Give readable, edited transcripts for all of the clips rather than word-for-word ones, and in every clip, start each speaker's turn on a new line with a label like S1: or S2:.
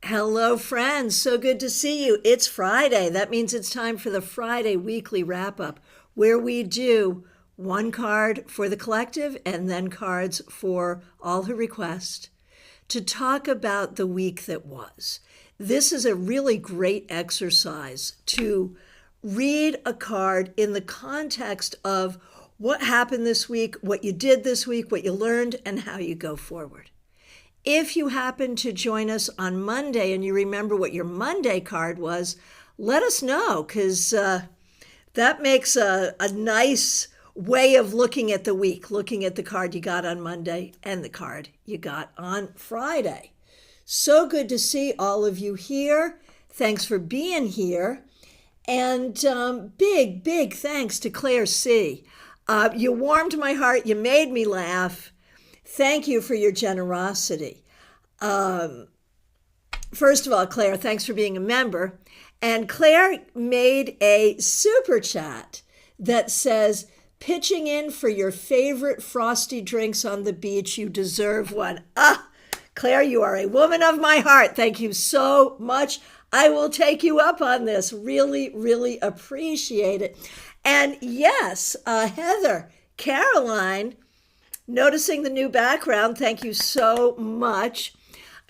S1: Hello, friends. So good to see you. It's Friday. That means it's time for the Friday weekly wrap up, where we do one card for the collective and then cards for all who request to talk about the week that was. This is a really great exercise to read a card in the context of what happened this week, what you did this week, what you learned, and how you go forward. If you happen to join us on Monday and you remember what your Monday card was, let us know, because that makes a nice way of looking at the week, looking at the card you got on Monday and the card you got on Friday. So good to see all of you here. Thanks for being here. And big thanks to Claire C. You warmed my heart. You made me laugh. Thank you for your generosity. First of all, Claire, thanks for being a member. And Claire made a super chat that says, pitching in for your favorite frosty drinks on the beach. You deserve one. Claire, you are a woman of my heart. Thank you so much. I will take you up on this. Really appreciate it. And yes, Heather, Caroline, noticing the new background, thank you so much.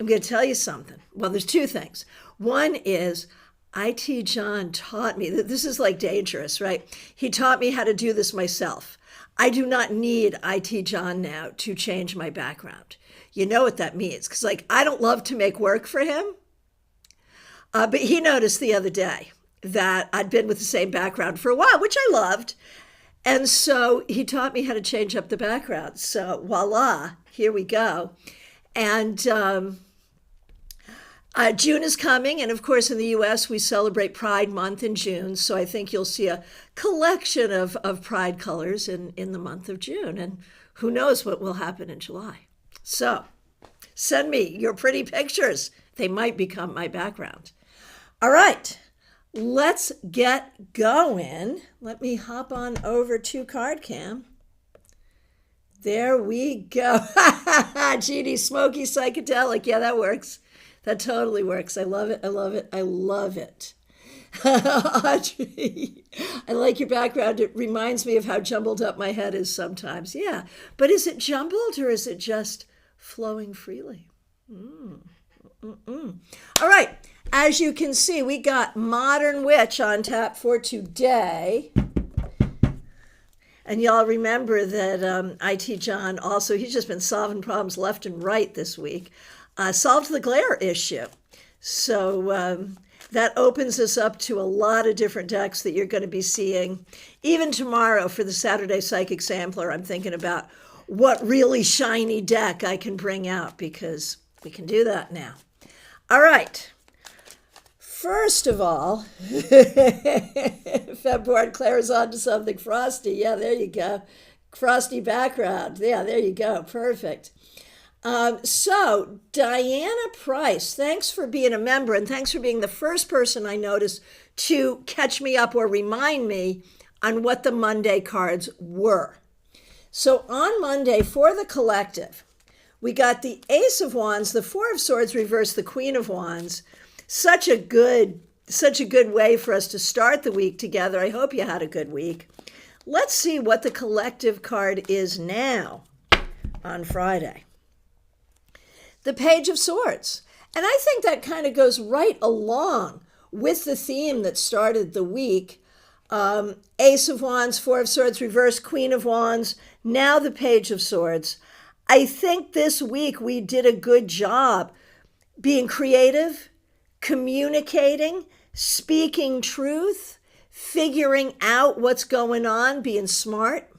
S1: I'm going to tell you something. Well, there's two things. One is IT John taught me that this is like dangerous, right? He taught me how to do this myself. I do not need IT John now to change my background. You know what that means, because I don't love to make work for him. But he noticed the other day that I'd been with the same background for a while, which I loved. And so he taught me how to change up the background. So voila, here we go. And June is coming. And of course, in the US, we celebrate Pride Month in June. So I think you'll see a collection of Pride colors in the month of June. And who knows what will happen in July. So send me your pretty pictures. They might become my background. All right. Let's get going. Let me hop on over to CardCam. There we go. Jeannie, smoky psychedelic. Yeah, that works. That totally works. I love it. Audrey, I like your background. It reminds me of how jumbled up my head is sometimes. Yeah, but is it jumbled or is it just flowing freely? All right. As you can see, we got Modern Witch on tap for today. And y'all remember that IT John also, he's just been solving problems left and right this week, solved the glare issue. So that opens us up to a lot of different decks that you're going to be seeing. Even tomorrow for the Saturday Psychic Sampler, I'm thinking about what really shiny deck I can bring out, because we can do that now. All right. First of all, Febboard, Claire's on to something frosty. Yeah, there you go. Frosty background. Yeah, there you go. Perfect. So, Diana Price, thanks for being a member, and thanks for being the first person I noticed to catch me up or remind me on what the Monday cards were. So, on Monday, for the collective, we got the Ace of Wands, the Four of Swords reversed, the Queen of Wands. Such a good way for us to start the week together. I hope you had a good week. Let's see what the collective card is now on Friday. The Page of Swords. And I think that kind of goes right along with the theme that started the week. Ace of Wands, Four of Swords reversed, Queen of Wands, now the Page of Swords. I think this week we did a good job being creative, communicating, speaking truth, figuring out what's going on, being smart.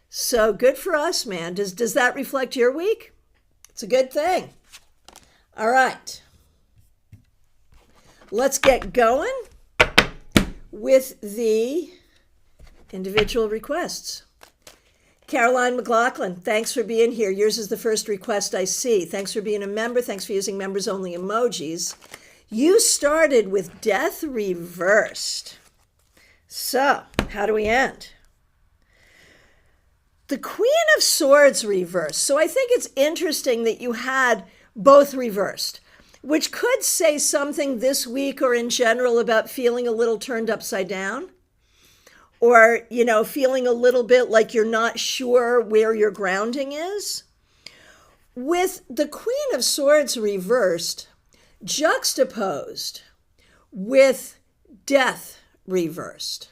S1: So good for us, man. Does that reflect your week? It's a good thing. All right. Let's get going with the individual requests. Caroline McLaughlin, thanks for being here. Yours is the first request I see. Thanks for being a member. Thanks for using members-only emojis. You started with Death Reversed. So, how do we end? The Queen of Swords reversed. So I think it's interesting that you had both reversed. which could say something this week or in general about feeling a little turned upside down, or, feeling a little bit like you're not sure where your grounding is. With the Queen of Swords reversed, juxtaposed with Death reversed.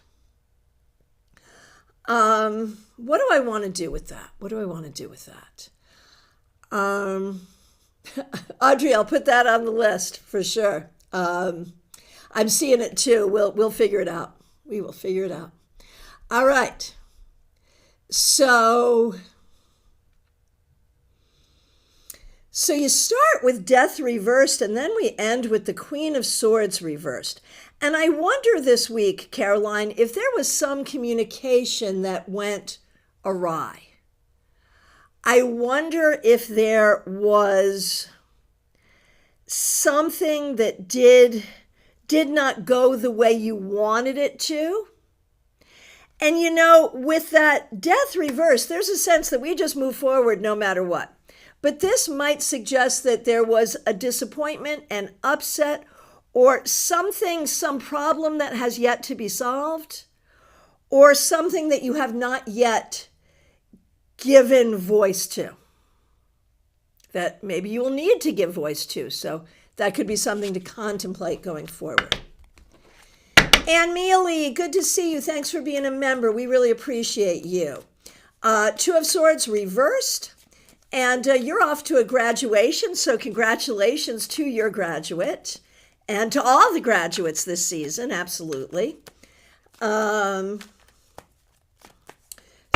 S1: What do I want to do with that? Audrey, I'll put that on the list for sure. I'm seeing it too. We'll figure it out. We will figure it out. All right. So you start with Death reversed, and then we end with the Queen of Swords reversed. And I wonder this week, Caroline, if there was some communication that went awry. I wonder if there was something that did not go the way you wanted it to. And with that Death reverse, there's a sense that we just move forward no matter what. But this might suggest that there was a disappointment and upset, or some problem that has yet to be solved, or something that you have not yet given voice to, that maybe you will need to give voice to. So that could be something to contemplate going forward. Ann Mealy, good to see you. Thanks for being a member. We really appreciate you. Two of Swords reversed, and you're off to a graduation, so congratulations to your graduate and to all the graduates this season, absolutely.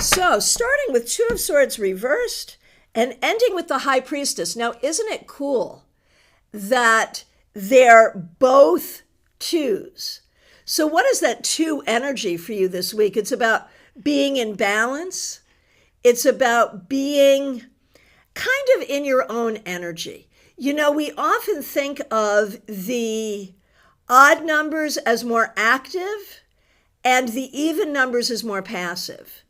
S1: So starting with Two of Swords reversed and ending with the High Priestess. Now, isn't it cool that they're both twos? So what is that two energy for you this week? It's about being in balance. It's about being kind of in your own energy. We often think of the odd numbers as more active and the even numbers as more passive.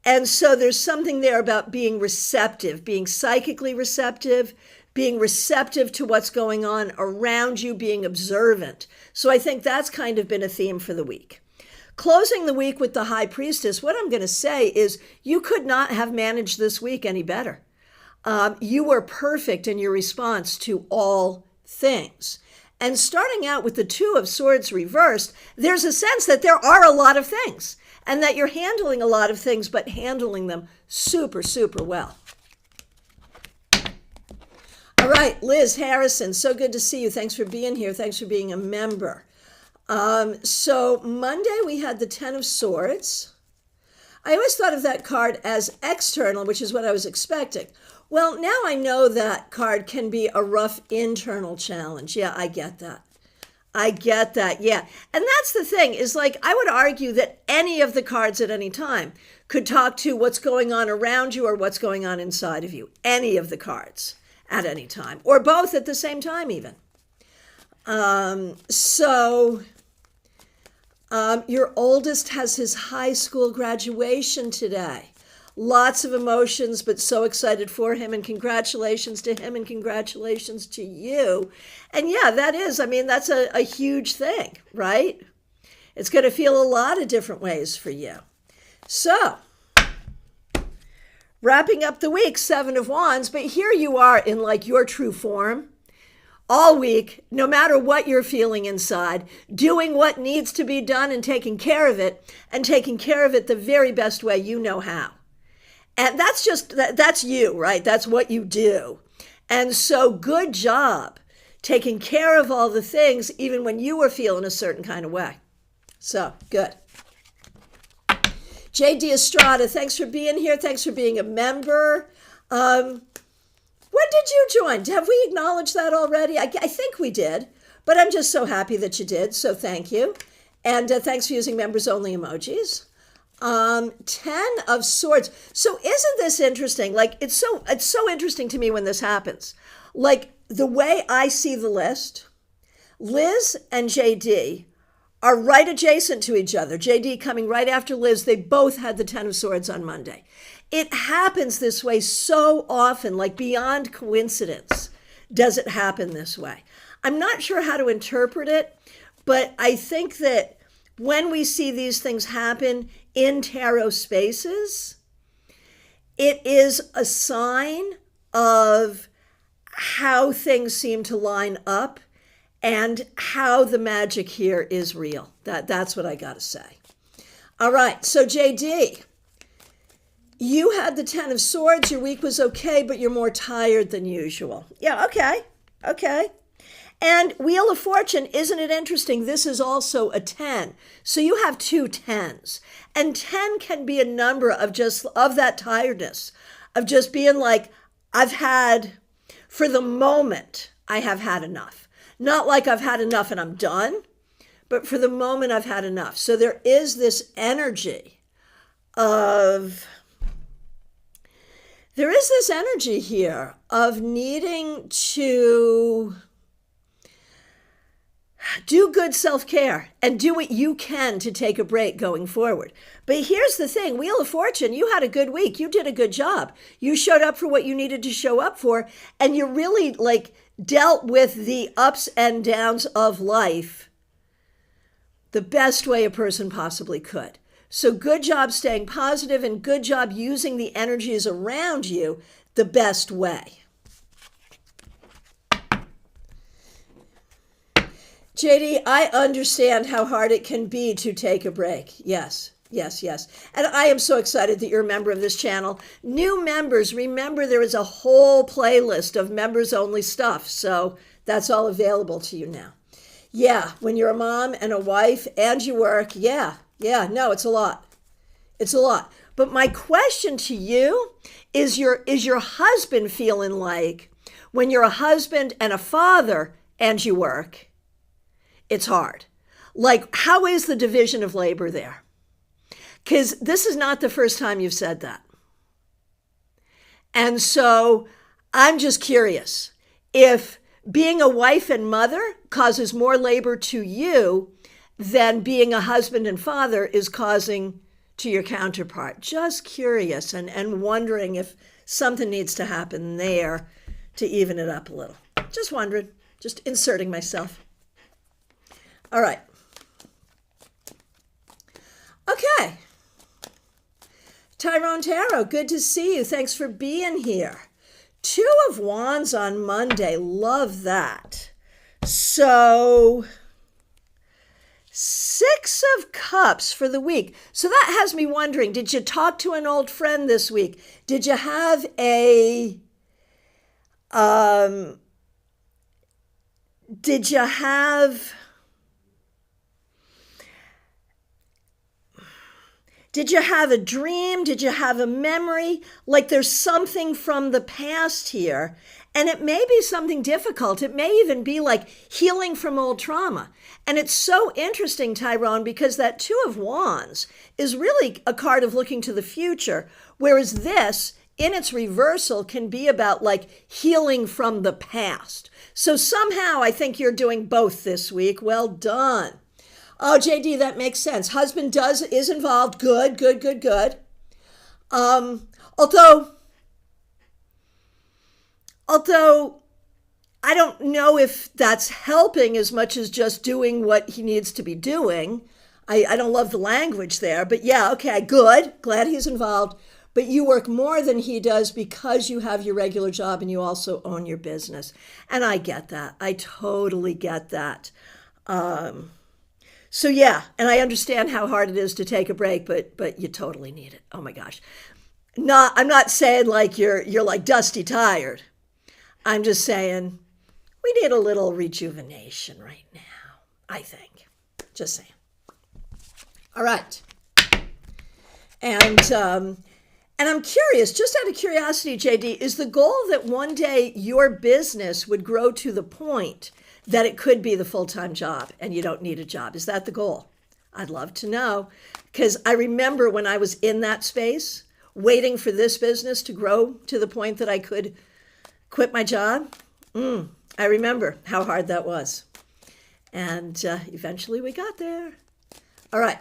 S1: And so there's something there about being receptive, being psychically receptive, being receptive to what's going on around you, being observant. So I think that's kind of been a theme for the week. Closing the week with the High Priestess, what I'm going to say is you could not have managed this week any better. You were perfect in your response to all things. And starting out with the Two of Swords reversed, there's a sense that there are a lot of things and that you're handling a lot of things, but handling them super, super well. All right, Liz Harrison, so good to see you. Thanks for being here. Thanks for being a member. So Monday we had the Ten of Swords. I always thought of that card as external, which is what I was expecting. Well, now I know that card can be a rough internal challenge. Yeah, I get that. Yeah. And that's the thing, is like, I would argue that any of the cards at any time could talk to what's going on around you or what's going on inside of you. Any of the cards at any time, or both at the same time even. Your oldest has his high school graduation today. Lots of emotions, but so excited for him, and congratulations to him and congratulations to you. And yeah, that's a huge thing, right? It's going to feel a lot of different ways for you. So, wrapping up the week, Seven of Wands, but here you are in like your true form. All week, no matter what you're feeling inside, doing what needs to be done and taking care of it the very best way you know how. And that's you, right? That's what you do. And so good job taking care of all the things, even when you were feeling a certain kind of way. So good. J.D. Estrada, thanks for being here. Thanks for being a member. When did you join? Have we acknowledged that already? I think we did, but I'm just so happy that you did. So thank you. And thanks for using members only emojis. 10 of Swords. So isn't this interesting? Like, it's so interesting to me when this happens. Like, the way I see the list, Liz and JD are right adjacent to each other. JD coming right after Liz. They both had the 10 of Swords on Monday. It happens this way so often, like beyond coincidence does it happen this way. I'm not sure how to interpret it, but I think that when we see these things happen in tarot spaces, it is a sign of how things seem to line up and how the magic here is real. That's what I got to say. All right, so JD, you had the 10 of Swords. Your week was okay, but you're more tired than usual. Yeah, okay. And Wheel of Fortune, isn't it interesting? This is also a 10. So you have two 10s. And 10 can be a number of that tiredness, of just being like, for the moment, I have had enough. Not like I've had enough and I'm done, but for the moment, I've had enough. So there is this energy here of needing to do good self-care and do what you can to take a break going forward. But here's the thing, Wheel of Fortune, you had a good week. You did a good job. You showed up for what you needed to show up for, and you really dealt with the ups and downs of life the best way a person possibly could. So good job staying positive and good job using the energies around you the best way. JD, I understand how hard it can be to take a break. Yes. And I am so excited that you're a member of this channel. New members, remember there is a whole playlist of members-only stuff. So that's all available to you now. Yeah, when you're a mom and a wife and you work, no, it's a lot. It's a lot. But my question to you is your husband feeling like when you're a husband and a father and you work, it's hard? Like, how is the division of labor there? Because this is not the first time you've said that. And so I'm just curious if being a wife and mother causes more labor to you than being a husband and father is causing to your counterpart. Just curious and wondering if something needs to happen there to even it up a little. Just wondering, just inserting myself. All right. Okay. Tyrone Tarot, good to see you. Thanks for being here. 2 of Wands on Monday. Love that. So 6 of Cups for the week. So that has me wondering, did you talk to an old friend this week? Did you have Did you have a dream? Did you have a memory? Like there's something from the past here, and it may be something difficult. It may even be like healing from old trauma. And it's so interesting, Tyrone, because that 2 of Wands is really a card of looking to the future, whereas this, in its reversal, can be about like healing from the past. So somehow I think you're doing both this week. Well done. Oh, JD, that makes sense. Husband is involved. Good. Although I don't know if that's helping as much as just doing what he needs to be doing. I don't love the language there, but yeah, okay, good. Glad he's involved. But you work more than he does because you have your regular job and you also own your business. And I get that. I totally get that. So yeah, and I understand how hard it is to take a break, but you totally need it. Oh my gosh. I'm not saying like you're like dusty tired. I'm just saying we need a little rejuvenation right now, I think. Just saying. All right. And I'm curious, just out of curiosity, JD, is the goal that one day your business would grow to the point that it could be the full-time job and you don't need a job? Is that the goal? I'd love to know, because I remember when I was in that space, waiting for this business to grow to the point that I could quit my job. I remember how hard that was. And eventually we got there. All right.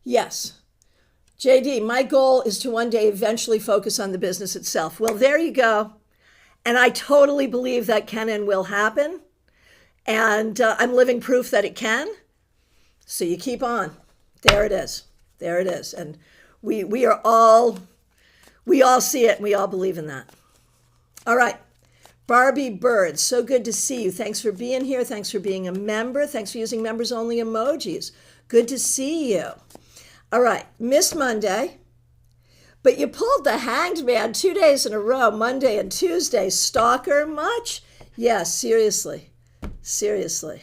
S1: Yes. JD, my goal is to one day eventually focus on the business itself. Well, there you go. And I totally believe that can and will happen. And I'm living proof that it can. So you keep on. There it is. There it is. And we all see it and we all believe in that. All right. Barbie Bird, so good to see you. Thanks for being here. Thanks for being a member. Thanks for using members only emojis. Good to see you. All right. Missed Monday. But you pulled the Hanged Man 2 days in a row, Monday and Tuesday. Stalker much? Yes, seriously. Seriously.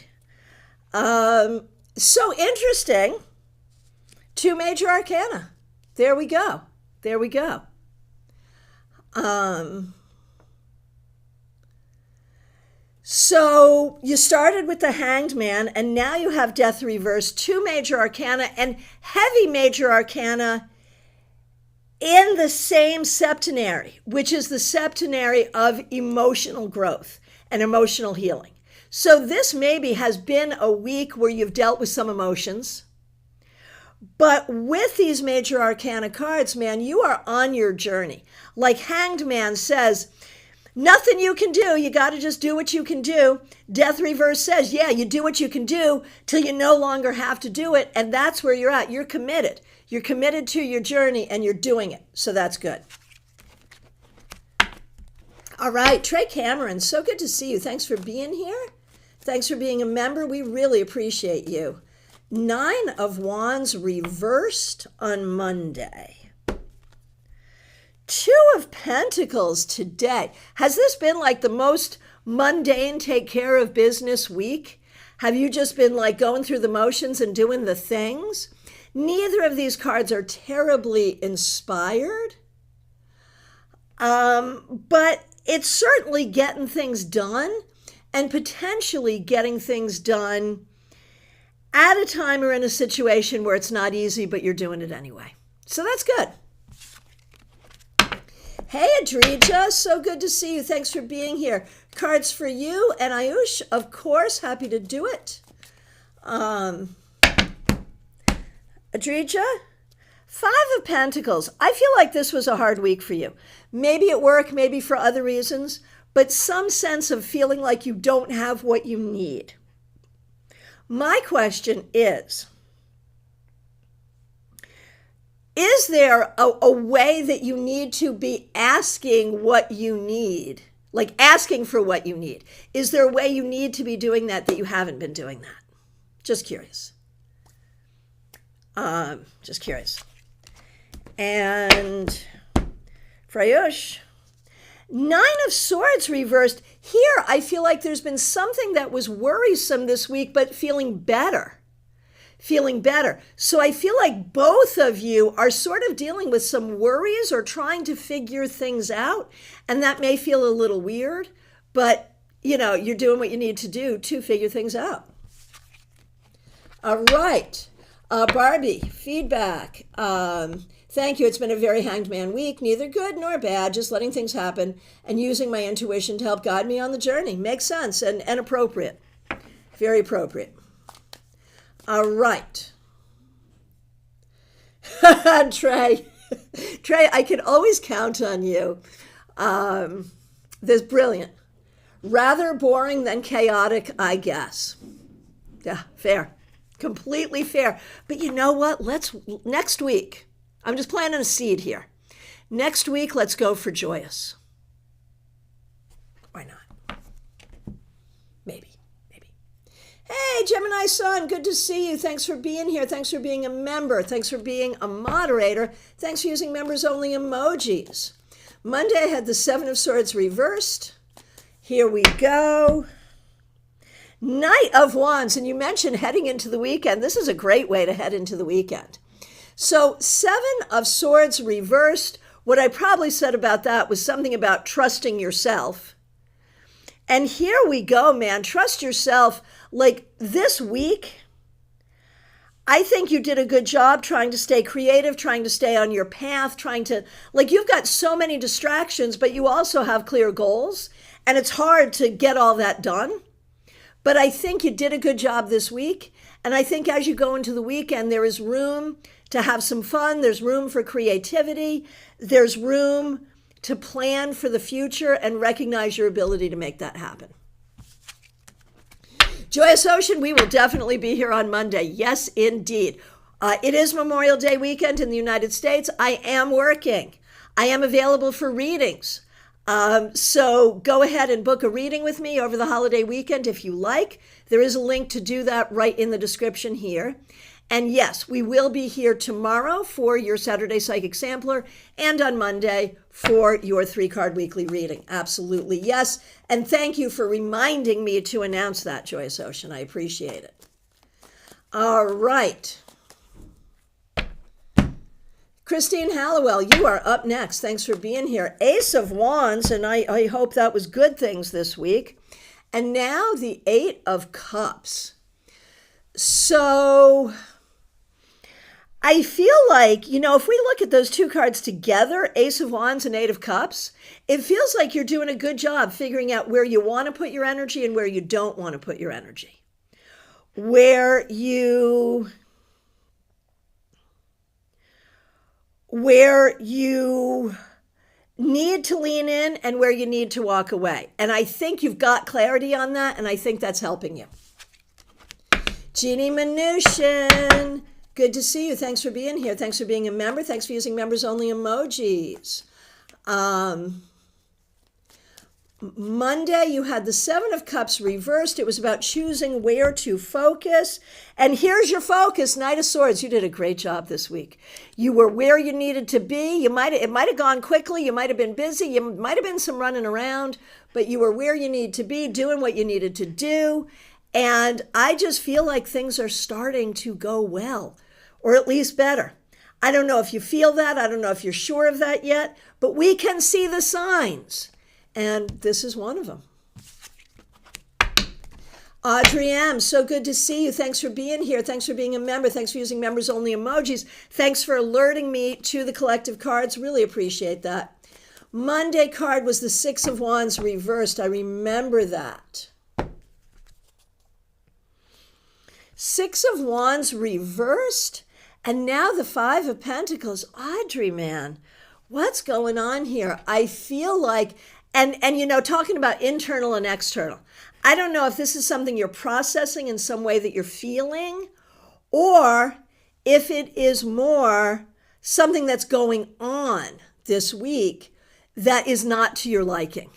S1: So interesting. 2 major arcana. There we go. There we go. So you started with the Hanged Man, and now you have Death reversed, 2 major arcana, and heavy major arcana in the same septenary, which is the septenary of emotional growth and emotional healing. So this maybe has been a week where you've dealt with some emotions. But with these major arcana cards, man, you are on your journey. Like Hanged Man says, nothing you can do. You got to just do what you can do. Death reverse says, yeah, you do what you can do till you no longer have to do it. And that's where you're at. You're committed. You're committed to your journey and you're doing it. So that's good. All right, Trey Cameron, so good to see you. Thanks for being here. Thanks for being a member. We really appreciate you. 9 of Wands reversed on Monday. 2 of Pentacles today. Has this been like the most mundane take care of business week? Have you just been like going through the motions and doing the things? Neither of these cards are terribly inspired. But it's certainly getting things done and potentially getting things done at a time or in a situation where it's not easy, but you're doing it anyway. So that's good. Hey, Adrija, so good to see you. Thanks for being here. Cards for you and Ayush, of course, happy to do it. Adrija, 5 of Pentacles. I feel like this was a hard week for you. Maybe at work, maybe for other reasons, but some sense of feeling like you don't have what you need. My question is there a way that you need to be asking what you need? Like asking for what you need. Is there a way you need to be doing that you haven't been doing that? Just curious. Just curious. And Frayush, 9 of Swords reversed. Here, I feel like there's been something that was worrisome this week, but feeling better. Feeling better. So I feel like both of you are sort of dealing with some worries or trying to figure things out. And that may feel a little weird, but you know, you're doing what you need to do to figure things out. All right. Barbie, feedback. Thank you. It's been a very Hanged Man week, neither good nor bad, just letting things happen and using my intuition to help guide me on the journey. Makes sense and appropriate. Very appropriate. All right. Trey, I can always count on you. This brilliant. Rather boring than chaotic, I guess. Yeah, fair. Completely fair. But you know what? Next week, I'm just planting a seed here. Next week, let's go for joyous. Why not? Maybe. Hey, Gemini Sun, good to see you. Thanks for being here. Thanks for being a member. Thanks for being a moderator. Thanks for using members only emojis. Monday, I had the 7 of Swords reversed. Here we go. Knight of Wands, and you mentioned heading into the weekend. This is a great way to head into the weekend. So 7 of Swords reversed. What I probably said about that was something about trusting yourself. And here we go, man. Trust yourself. Like this week, I think you did a good job trying to stay creative, trying to stay on your path, you've got so many distractions, but you also have clear goals. And it's hard to get all that done. But I think you did a good job this week. And I think as you go into the weekend, there is room to have some fun. There's room for creativity. There's room to plan for the future and recognize your ability to make that happen. Joyous Ocean, we will definitely be here on Monday. Yes, indeed. It is Memorial Day weekend in the United States. I am working. I am available for readings. So go ahead and book a reading with me over the holiday weekend if you like. There is a link to do that right in the description here. And yes, we will be here tomorrow for your Saturday Psychic Sampler and on Monday for your 3-card weekly reading. Absolutely, yes. And thank you for reminding me to announce that, Joyous Ocean. I appreciate it. All right. Christine Hallowell, you are up next. Thanks for being here. Ace of Wands, and I hope that was good things this week. And now the 8 of Cups. So I feel like, if we look at those 2 cards together, Ace of Wands and 8 of Cups, it feels like you're doing a good job figuring out where you want to put your energy and where you don't want to put your energy. Where you need to lean in and where you need to walk away. And I think you've got clarity on that, and I think that's helping you. Jeannie Mnuchin, good to see you. Thanks for being here. Thanks for being a member. Thanks for using members-only emojis. Monday, you had the 7 of Cups reversed. It was about choosing where to focus. And here's your focus, Knight of Swords. You did a great job this week. You were where you needed to be. It might have gone quickly. You might have been busy. You might have been some running around, but you were where you need to be, doing what you needed to do. And I just feel like things are starting to go well, or at least better. I don't know if you feel that. I don't know if you're sure of that yet, but we can see the signs. And this is one of them. Audrey M., so good to see you. Thanks for being here. Thanks for being a member. Thanks for using members-only emojis. Thanks for alerting me to the collective cards. Really appreciate that. Monday card was the 6 of Wands reversed. I remember that. 6 of Wands reversed, and now the 5 of Pentacles. Audrey, man, what's going on here? I feel like, and talking about internal and external, I don't know if this is something you're processing in some way that you're feeling, or if it is more something that's going on this week that is not to your liking.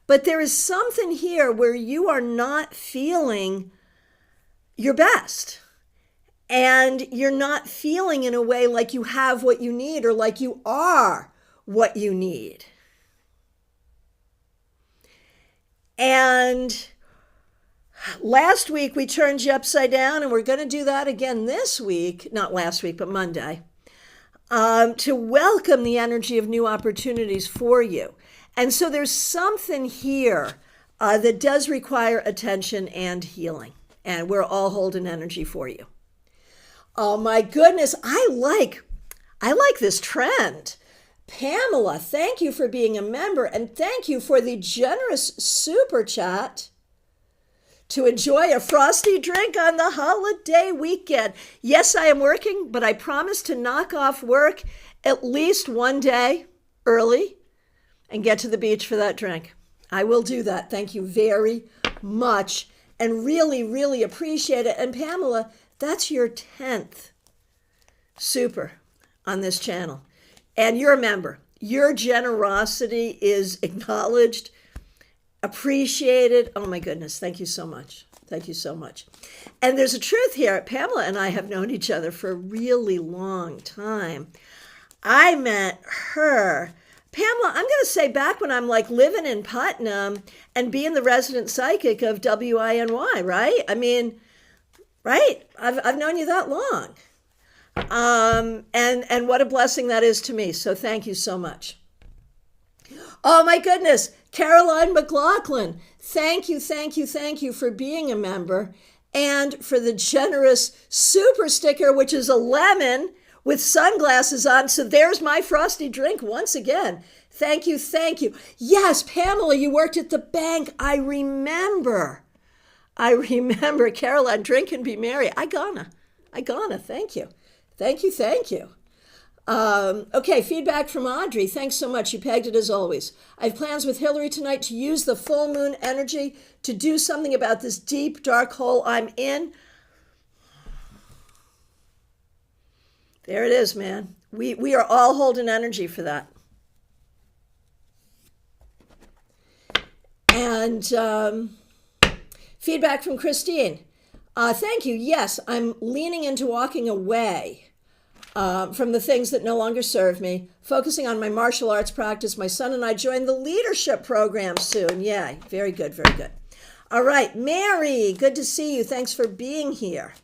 S1: But there is something here where you are not feeling your best. And you're not feeling in a way like you have what you need or like you are what you need. And last week we turned you upside down, and we're going to do that again this week, not last week, but Monday, to welcome the energy of new opportunities for you. And so there's something here that does require attention and healing. And we're all holding energy for you. Oh my goodness, I like this trend. Pamela, thank you for being a member, and thank you for the generous super chat to enjoy a frosty drink on the holiday weekend. Yes, I am working, but I promise to knock off work at least one day early and get to the beach for that drink. I will do that. Thank you very much. And really, really appreciate it. And Pamela, that's your 10th super on this channel. And you're a member. Your generosity is acknowledged, appreciated. Oh my goodness, thank you so much. Thank you so much. And there's a truth here. Pamela and I have known each other for a really long time. I met her, Pamela, I'm going to say back when I'm living in Putnam and being the resident psychic of WINY, right? I mean, right? I've known you that long. And what a blessing that is to me. So thank you so much. Oh my goodness. Caroline McLaughlin. Thank you for being a member and for the generous super sticker, which is a lemon with sunglasses on. So there's my frosty drink once again. Thank you. Yes, Pamela, you worked at the bank. I remember. Caroline, drink and be merry. I gonna. Thank you. Okay, feedback from Audrey. Thanks so much. You pegged it as always. I have plans with Hillary tonight to use the full moon energy to do something about this deep, dark hole I'm in. There it is, man. We are all holding energy for that. And feedback from Christine. Thank you. Yes, I'm leaning into walking away from the things that no longer serve me, focusing on my martial arts practice. My son and I join the leadership program soon. Yay. Very good. Very good. All right. Mary, good to see you. Thanks for being here.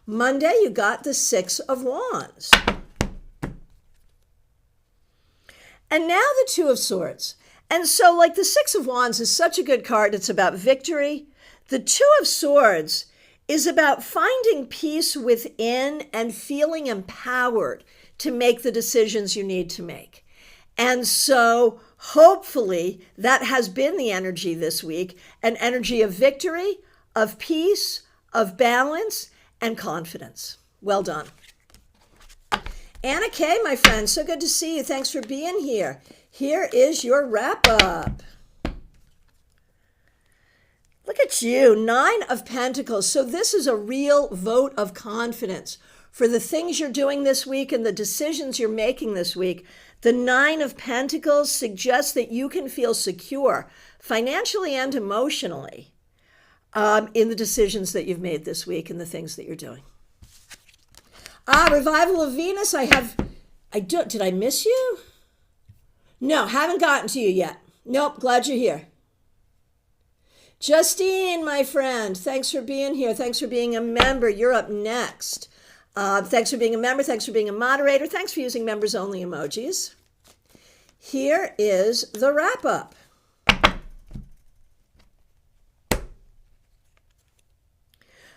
S1: Monday, you got the Six of Wands. And now the Two of Swords. And so, like, the Six of Wands is such a good card. It's about victory. The Two of Swords is about finding peace within and feeling empowered to make the decisions you need to make. And so, hopefully, that has been the energy this week, an energy of victory, of peace, of balance, and confidence. Well done. Anna Kay, my friend, so good to see you. Thanks for being here. Here is your wrap up. Look at you, Nine of Pentacles. So this is a real vote of confidence for the things you're doing this week and the decisions you're making this week. The Nine of Pentacles suggests that you can feel secure financially and emotionally in the decisions that you've made this week and the things that you're doing. Revival of Venus. Did I miss you? No, haven't gotten to you yet. Nope, glad you're here. Justine, my friend, thanks for being here. Thanks for being a member. You're up next. Thanks for being a member. Thanks for being a moderator. Thanks for using members only emojis. Here is the wrap up.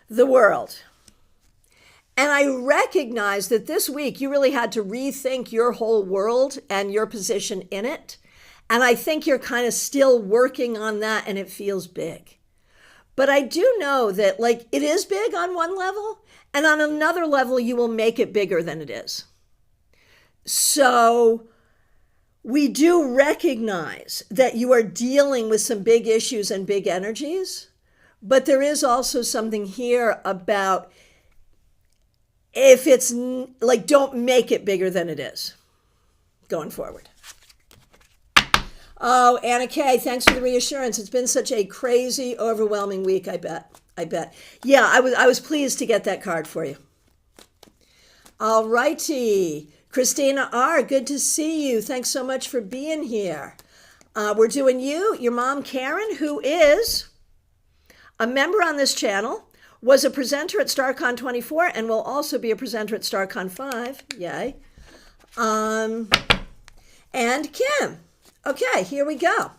S1: The world. And I recognize that this week you really had to rethink your whole world and your position in it. And I think you're kind of still working on that and it feels big. But I do know that, like, it is big on one level, and on another level you will make it bigger than it is. So we do recognize that you are dealing with some big issues and big energies, but there is also something here about, if it's like, don't make it bigger than it is going forward. Oh, Anna Kay, thanks for the reassurance. It's been such a crazy, overwhelming week, I bet. Yeah, I was pleased to get that card for you. All righty. Christina R., good to see you. Thanks so much for being here. We're doing you, your mom, Karen, who is a member on this channel, was a presenter at StarCon 24, and will also be a presenter at StarCon 5. Yay. And Kim. Okay, here we go.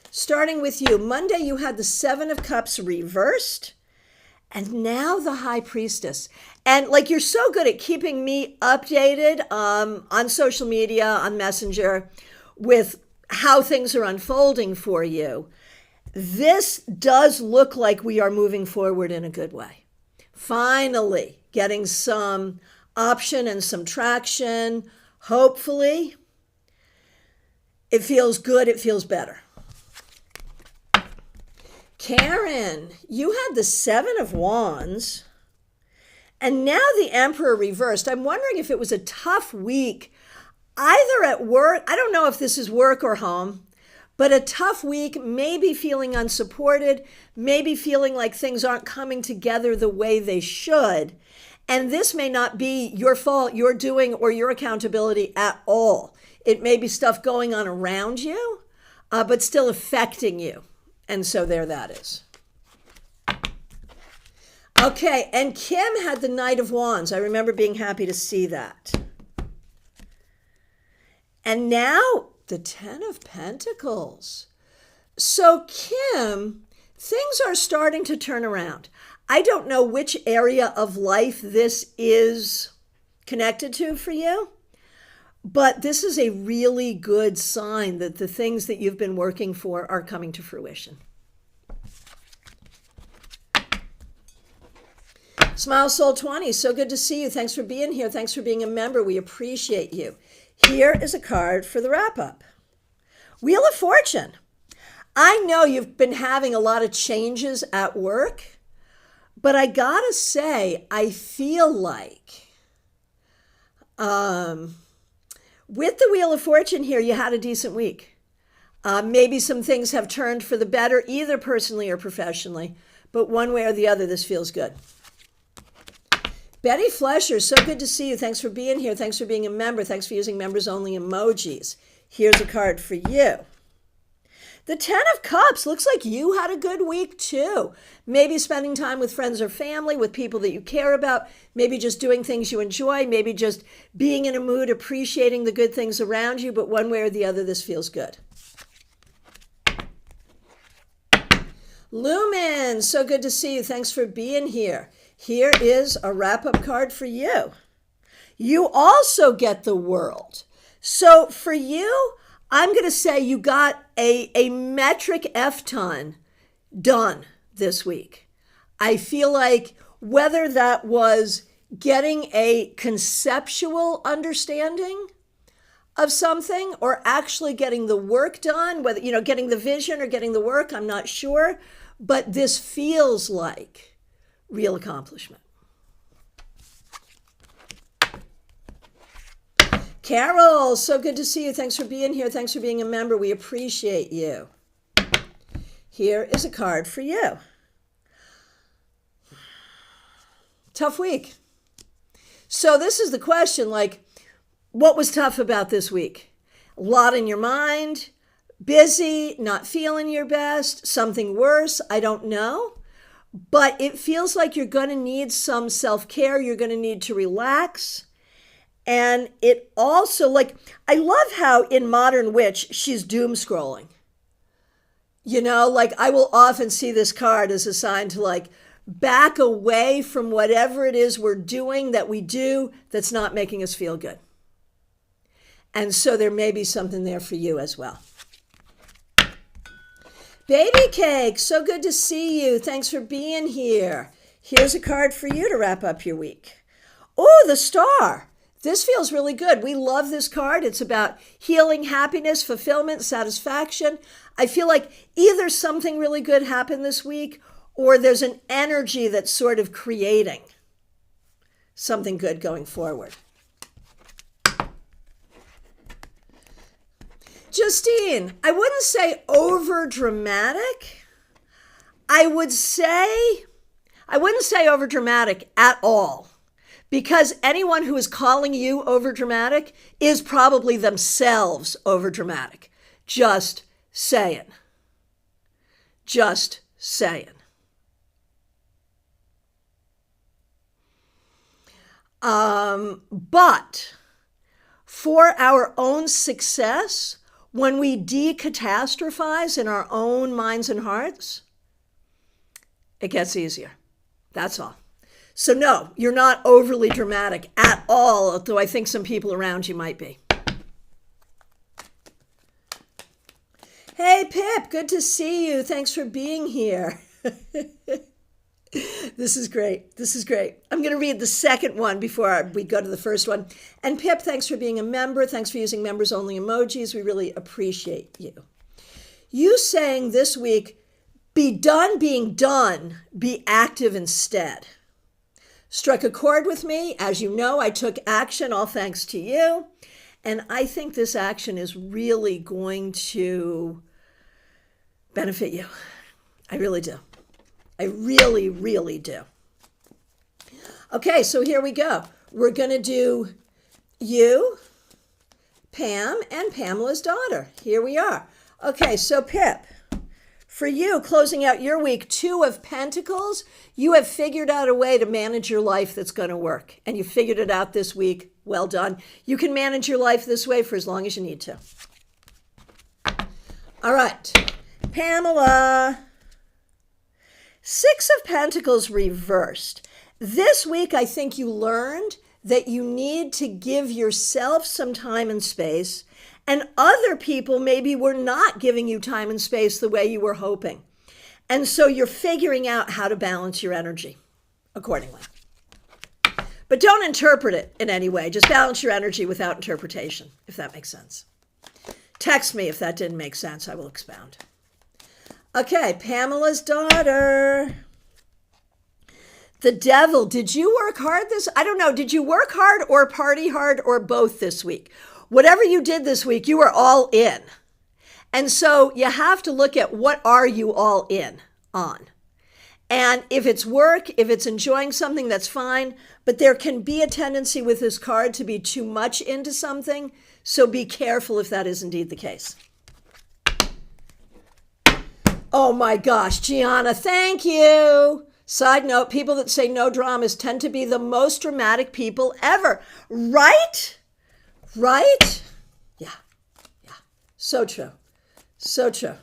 S1: Starting with you. Monday, you had the Seven of Cups reversed, and now the High Priestess. And like, you're so good at keeping me updated on social media, on Messenger, with how things are unfolding for you. This does look like we are moving forward in a good way. Finally, getting some option and some traction, hopefully. It feels good. It feels better. Karen, you had the Seven of Wands and now the Emperor reversed. I'm wondering if it was a tough week, either at work. I don't know if this is work or home, but a tough week, maybe feeling unsupported, maybe feeling like things aren't coming together the way they should. And this may not be your fault, your doing, or your accountability at all. It may be stuff going on around you, but still affecting you. And so there that is. Okay, and Kim had the Knight of Wands. I remember being happy to see that. And now the Ten of Pentacles. So Kim, things are starting to turn around. I don't know which area of life this is connected to for you, but this is a really good sign that the things that you've been working for are coming to fruition. Smile Soul 20, so good to see you. Thanks for being here. Thanks for being a member. We appreciate you. Here is a card for the wrap-up. Wheel of Fortune. I know you've been having a lot of changes at work, but I gotta say, I feel like with the Wheel of Fortune here, you had a decent week. Maybe some things have turned for the better, either personally or professionally, but one way or the other, this feels good. Betty Flesher, so good to see you. Thanks for being here. Thanks for being a member. Thanks for using members only emojis. Here's a card for you. The 10 of Cups, looks like you had a good week too. Maybe spending time with friends or family, with people that you care about, maybe just doing things you enjoy, maybe just being in a mood, appreciating the good things around you, but one way or the other, this feels good. Lumen, so good to see you. Thanks for being here. Here is a wrap-up card for you. You also get the World. So for you, I'm going to say you got a metric F-ton done this week. I feel like whether that was getting a conceptual understanding of something or actually getting the work done, whether, getting the vision or getting the work, I'm not sure, but this feels like real accomplishment. Carol, so good to see you. Thanks for being here. Thanks for being a member. We appreciate you. Here is a card for you. Tough week. So this is the question, what was tough about this week? A lot in your mind, busy, not feeling your best, something worse, I don't know. But it feels like you're going to need some self-care. You're going to need to relax. And it also, I love how in Modern Witch, she's doom scrolling. I will often see this card as a sign to back away from whatever it is we're doing that we do that's not making us feel good. And so there may be something there for you as well. Baby Cake, so good to see you. Thanks for being here. Here's a card for you to wrap up your week. Oh, the Star. This feels really good. We love this card. It's about healing, happiness, fulfillment, satisfaction. I feel like either something really good happened this week or there's an energy that's sort of creating something good going forward. Justine, I wouldn't say over dramatic. I wouldn't say over dramatic at all. Because anyone who is calling you overdramatic is probably themselves overdramatic. Just saying. Just saying. But for our own success, when we decatastrophize in our own minds and hearts, it gets easier. That's all. So no, you're not overly dramatic at all, although I think some people around you might be. Hey, Pip, good to see you. Thanks for being here. This is great. This is great. I'm going to read the second one before we go to the first one. And Pip, thanks for being a member. Thanks for using members only emojis. We really appreciate you. You saying this week, be done being done, be active instead. Struck a chord with me. As you know, I took action, all thanks to you. And I think this action is really going to benefit you. I really do. I really, really do. Okay, so here we go. We're going to do you, Pam, and Pamela's daughter. Here we are. Okay, so Pip, for you, closing out your week, 2 of Pentacles, you have figured out a way to manage your life that's going to work. And you figured it out this week. Well done. You can manage your life this way for as long as you need to. All right, Pamela. 6 of Pentacles reversed. This week, I think you learned that you need to give yourself some time and space, and other people maybe were not giving you time and space the way you were hoping. And so you're figuring out how to balance your energy accordingly. But don't interpret it in any way. Just balance your energy without interpretation, if that makes sense. Text me if that didn't make sense. I will expound. Okay, Pamela's daughter. The devil, did you work hard I don't know. Did you work hard or party hard or both this week? Whatever you did this week, you were all in. And so you have to look at what are you all in on. And if it's work, if it's enjoying something, that's fine. But there can be a tendency with this card to be too much into something. So be careful if that is indeed the case. Oh my gosh, Gianna, thank you. Side note, people that say no dramas tend to be the most dramatic people ever. Right? Right? Yeah. So true. So true.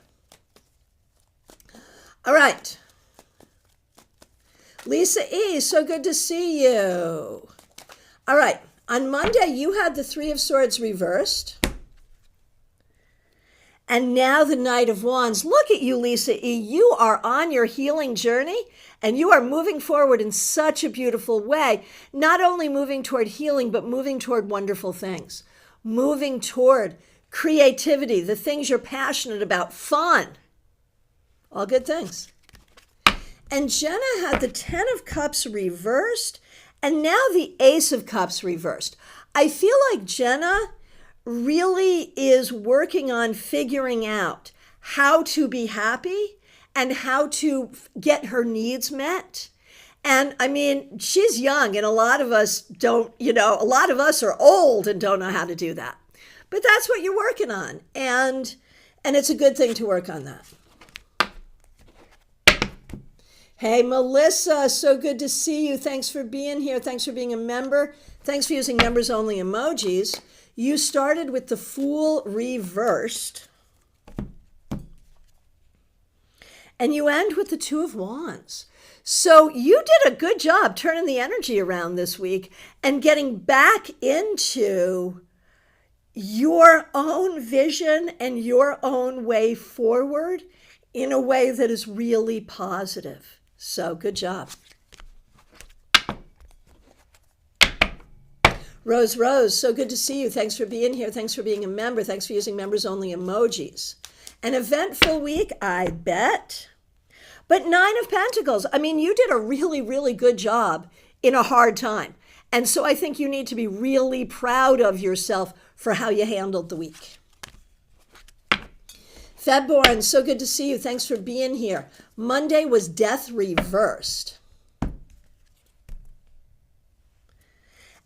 S1: All right. Lisa E., so good to see you. All right. On Monday, you had the Three of Swords reversed. And now the Knight of Wands. Look at you, Lisa E. You are on your healing journey and you are moving forward in such a beautiful way. Not only moving toward healing, but moving toward wonderful things. Moving toward creativity, the things you're passionate about, fun. All good things. And Jenna had the Ten of Cups reversed and now the Ace of Cups reversed. I feel like Jenna really is working on figuring out how to be happy and how to get her needs met. And I mean, she's young and a lot of us don't, a lot of us are old and don't know how to do that. But that's what you're working on. And it's a good thing to work on that. Hey, Melissa, so good to see you. Thanks for being here. Thanks for being a member. Thanks for using members only emojis. You started with the Fool reversed. And you end with the Two of Wands. So you did a good job turning the energy around this week and getting back into your own vision and your own way forward in a way that is really positive. So good job. Rose, so good to see you. Thanks for being here. Thanks for being a member. Thanks for using members only emojis. An eventful week, I bet. But Nine of Pentacles. I mean, you did a really, really good job in a hard time. And so I think you need to be really proud of yourself for how you handled the week. Febborn, so good to see you. Thanks for being here. Monday was Death reversed.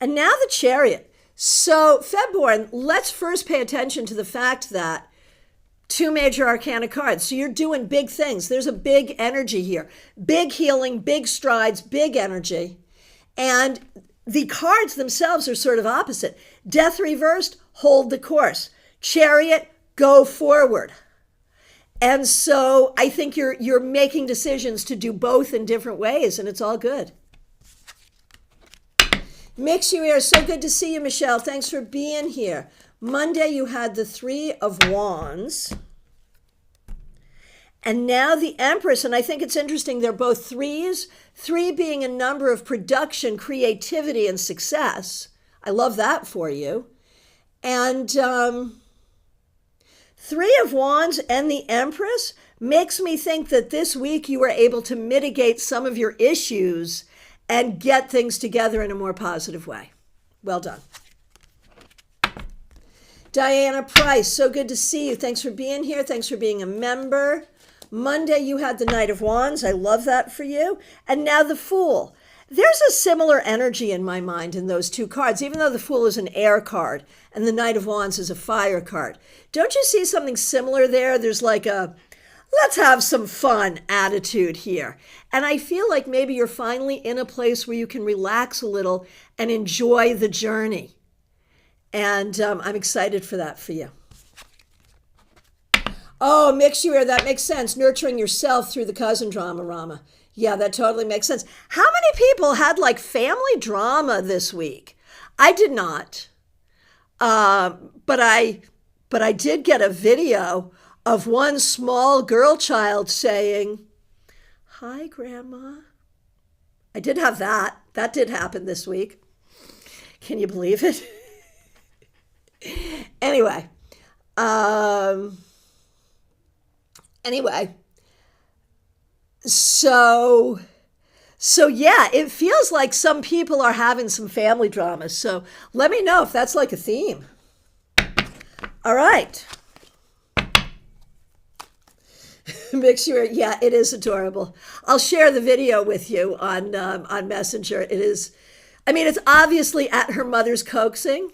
S1: And now the Chariot. So Febborn, let's first pay attention to the fact that two major arcana cards. So you're doing big things. There's a big energy here. Big healing, big strides, big energy. And the cards themselves are sort of opposite. Death reversed, hold the course. Chariot, go forward. And so I think you're making decisions to do both in different ways, and it's all good. Mix you here. So good to see you, Michelle. Thanks for being here. Monday, you had the Three of Wands. And now the Empress. And I think it's interesting. They're both threes. 3 being a number of production, creativity, and success. I love that for you. And Three of Wands and the Empress makes me think that this week you were able to mitigate some of your issues and get things together in a more positive way. Well done. Diana Price, so good to see you. Thanks for being here. Thanks for being a member. Monday, you had the Knight of Wands. I love that for you. And now the Fool. There's a similar energy in my mind in those two cards, even though the Fool is an air card and the Knight of Wands is a fire card. Don't you see something similar there? There's like a, let's have some fun attitude here. And I feel like maybe you're finally in a place where you can relax a little and enjoy the journey. And I'm excited for that for you. Oh, mix you here. That makes sense. Nurturing yourself through the cousin drama, Rama. Yeah, that totally makes sense. How many people had like family drama this week? I did not. But I did get a video of one small girl child saying, "Hi, Grandma." I did have that. That did happen this week. Can you believe it? Anyway, um, anyway, so yeah, it feels like some people are having some family dramas. So let me know if that's like a theme. All right. Make sure, yeah, it is adorable. I'll share the video with you on Messenger. It is, I mean, it's obviously at her mother's coaxing.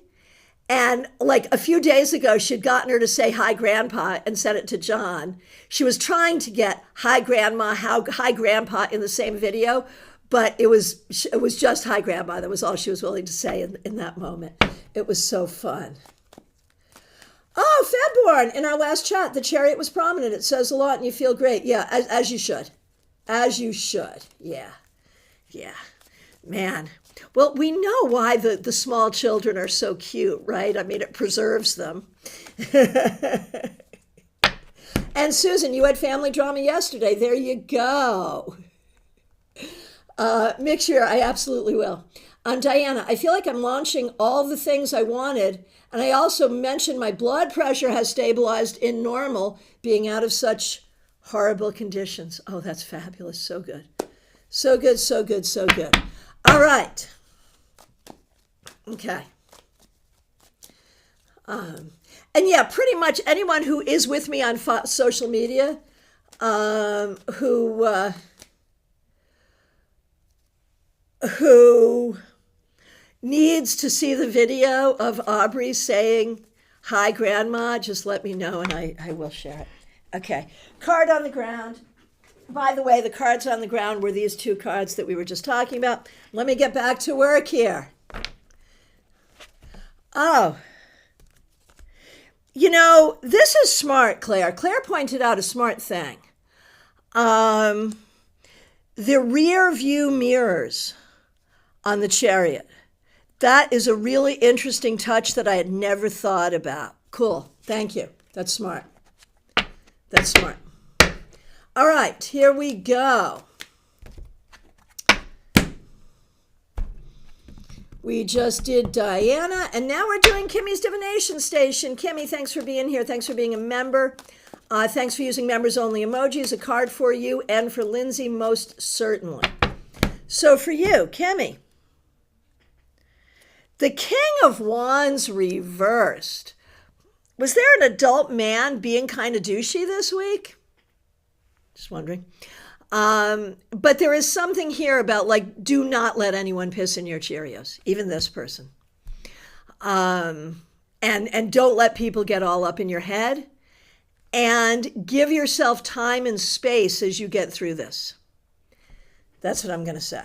S1: And like a few days ago, she'd gotten her to say hi, Grandpa, and sent it to John. She was trying to get hi, Grandma, hi, Grandpa in the same video, but it was just hi, Grandma. That was all she was willing to say in that moment. It was so fun. Oh, Fedborn, in our last chat, the chariot was prominent. It says a lot and you feel great. Yeah, as you should. As you should. Yeah. Yeah. Man. Well, we know why the small children are so cute, right? I mean, it preserves them. And Susan, you had family drama yesterday. There you go. Mixture, I absolutely will. Diana, I feel like I'm launching all the things I wanted. And I also mentioned my blood pressure has stabilized in normal, being out of such horrible conditions. Oh, that's fabulous. So good. So good, so good, so good. All right. Okay. And yeah, pretty much anyone who is with me on social media, who needs to see the video of Aubrey saying, hi, Grandma, just let me know and I will share it. Okay, card on the ground. By the way, the cards on the ground were these two cards that we were just talking about. Let me get back to work here. Oh, you know, this is smart, Claire. Claire pointed out a smart thing. The rear view mirrors on the chariot. That is a really interesting touch that I had never thought about. Cool. Thank you. That's smart. That's smart. All right, here we go. We just did Diana, and now we're doing Kimmy's Divination Station. Kimmy, thanks for being here. Thanks for being a member. Thanks for using members-only emojis. A card for you, and for Lindsay, most certainly. So for you, Kimmy, the King of Wands reversed. Was there an adult man being kind of douchey this week? Just wondering. But there is something here about, like, do not let anyone piss in your Cheerios, even this person. And don't let people get all up in your head. And give yourself time and space as you get through this. That's what I'm going to say.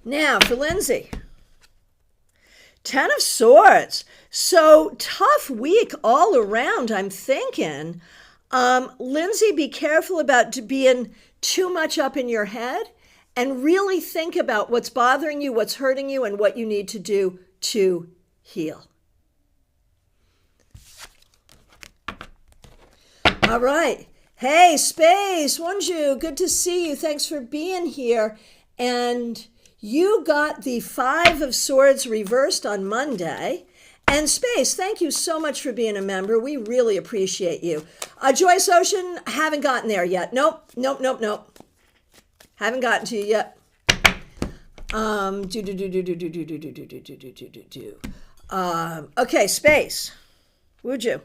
S1: Now, for Lindsay. 10 of Swords. So tough week all around, I'm thinking. Lindsay, be careful about being too much up in your head and really think about what's bothering you, what's hurting you, and what you need to do to heal. All right. Hey, Space, Wonju, good to see you. Thanks for being here. And you got the 5 of Swords reversed on Monday. And Space, thank you so much for being a member. We really appreciate you. Joyce Ocean, haven't gotten there yet. Nope. Haven't gotten to you yet. Okay, Space. Would you?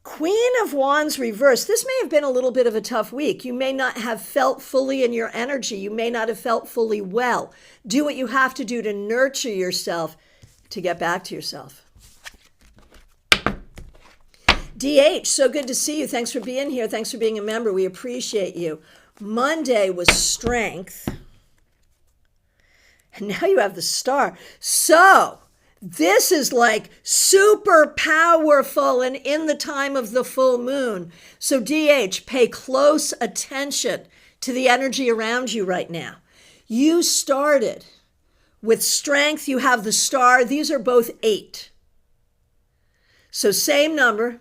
S1: Queen of Wands reversed. This may have been a little bit of a tough week. You may not have felt fully in your energy. You may not have felt fully well. Do what you have to do to nurture yourself to get back to yourself. DH, so good to see you. Thanks for being here. Thanks for being a member. We appreciate you. Monday was Strength. And now you have the Star. So this is like super powerful and in the time of the full moon. So DH, pay close attention to the energy around you right now. You started with Strength, you have the Star. These are both 8. So same number.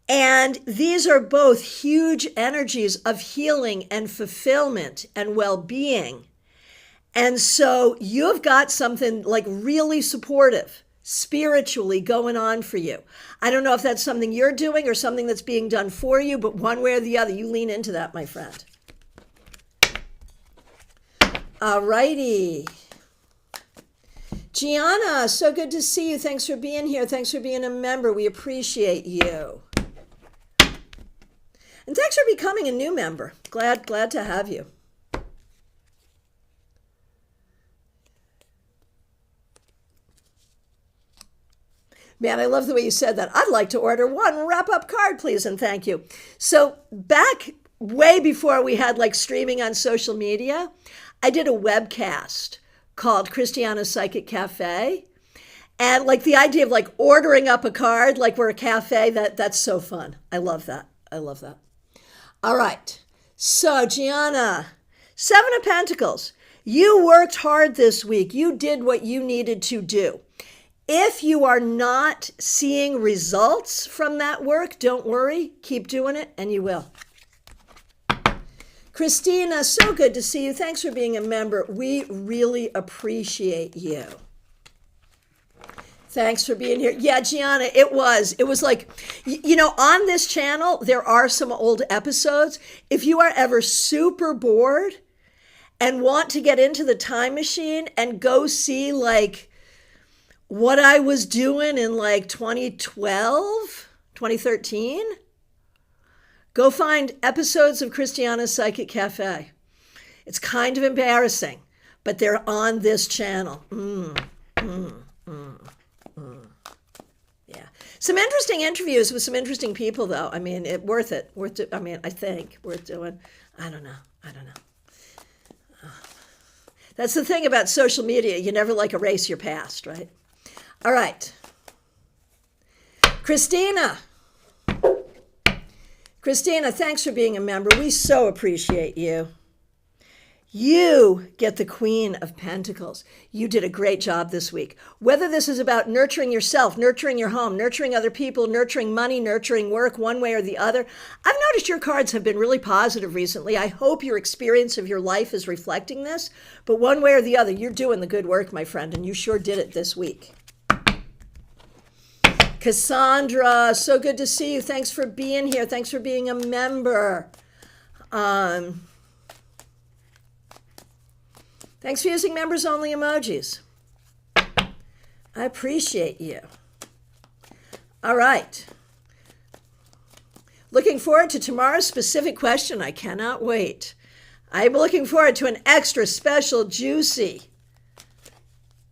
S1: And these are both huge energies of healing and fulfillment and well-being. And so you've got something like really supportive spiritually going on for you. I don't know if that's something you're doing or something that's being done for you, but one way or the other, you lean into that, my friend. All righty. Gianna, so good to see you. Thanks for being here. Thanks for being a member. We appreciate you. And thanks for becoming a new member. Glad to have you. Man, I love the way you said that. I'd like to order one wrap-up card, please, and thank you. So back way before we had like streaming on social media, I did a webcast called Christiana's Psychic Cafe. And like the idea of like ordering up a card like we're a cafe, that's so fun. I love that. I love that. All right. So Gianna, 7 of Pentacles. You worked hard this week. You did what you needed to do. If you are not seeing results from that work, don't worry. Keep doing it and you will. Christina, so good to see you. Thanks for being a member. We really appreciate you. Thanks for being here. Yeah, Gianna, it was like, on this channel, there are some old episodes. If you are ever super bored and want to get into the time machine and go see like what I was doing in like 2012, 2013, go find episodes of Christiana's Psychic Cafe. It's kind of embarrassing, but they're on this channel. Yeah. Some interesting interviews with some interesting people, though. I mean, worth it. I think worth doing. I don't know. That's the thing about social media. You never like erase your past, right? All right. Christina, thanks for being a member. We so appreciate you. You get the Queen of Pentacles. You did a great job this week. Whether this is about nurturing yourself, nurturing your home, nurturing other people, nurturing money, nurturing work, one way or the other, I've noticed your cards have been really positive recently. I hope your experience of your life is reflecting this. But one way or the other, you're doing the good work, my friend, and you sure did it this week. Cassandra, so good to see you. Thanks for being here. Thanks for being a member. Thanks for using members-only emojis. I appreciate you. All right. Looking forward to tomorrow's specific question. I cannot wait. I'm looking forward to an extra special, juicy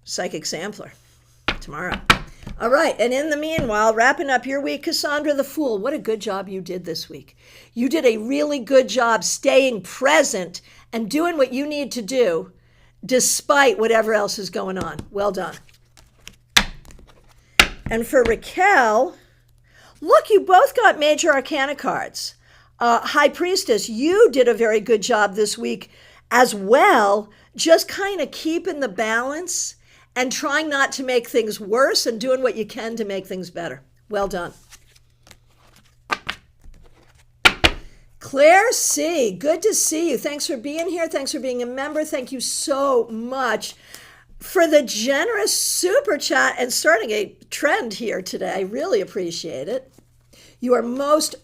S1: psychic sampler tomorrow. All right, and in the meanwhile, wrapping up your week, Cassandra the Fool, what a good job you did this week. You did a really good job staying present and doing what you need to do despite whatever else is going on. Well done. And for Raquel, look, you both got major arcana cards. High Priestess, you did a very good job this week as well, just kind of keeping the balance and trying not to make things worse and doing what you can to make things better. Well done. Claire C., good to see you. Thanks for being here. Thanks for being a member. Thank you so much for the generous super chat and starting a trend here today. I really appreciate it. You are most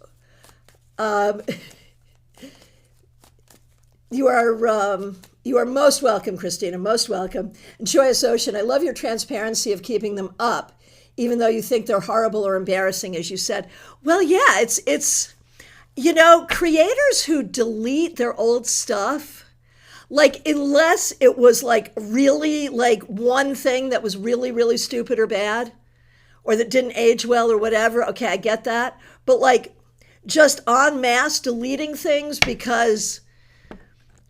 S1: You are most welcome, Christina, most welcome. And Joyous Ocean, I love your transparency of keeping them up, even though you think they're horrible or embarrassing, as you said. Well, yeah, it's creators who delete their old stuff, like, unless it was like really like one thing that was really, really stupid or bad, or that didn't age well or whatever, okay, I get that. But like just en masse deleting things because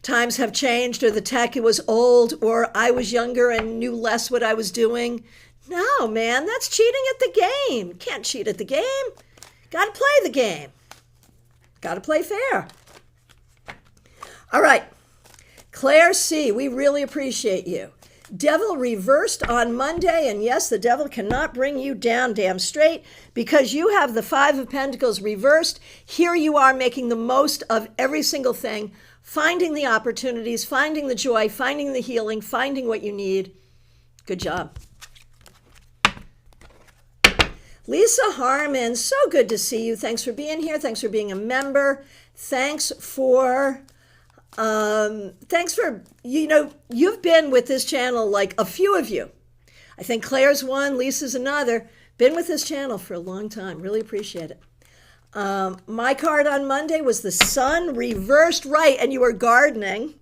S1: times have changed, or the tech was old, or I was younger and knew less what I was doing. No, man, that's cheating at the game. Can't cheat at the game. Got to play the game. Got to play fair. All right. Claire C., we really appreciate you. Devil reversed on Monday, and yes, the devil cannot bring you down damn straight because you have the 5 of Pentacles reversed. Here you are making the most of every single thing finding the opportunities, finding the joy, finding the healing, finding what you need. Good job. Lisa Harmon, so good to see you. Thanks for being here. Thanks for being a member. Thanks for you've been with this channel, like a few of you. I think Claire's one, Lisa's another. Been with this channel for a long time. Really appreciate it. My card on Monday was the Sun reversed right, and you were gardening.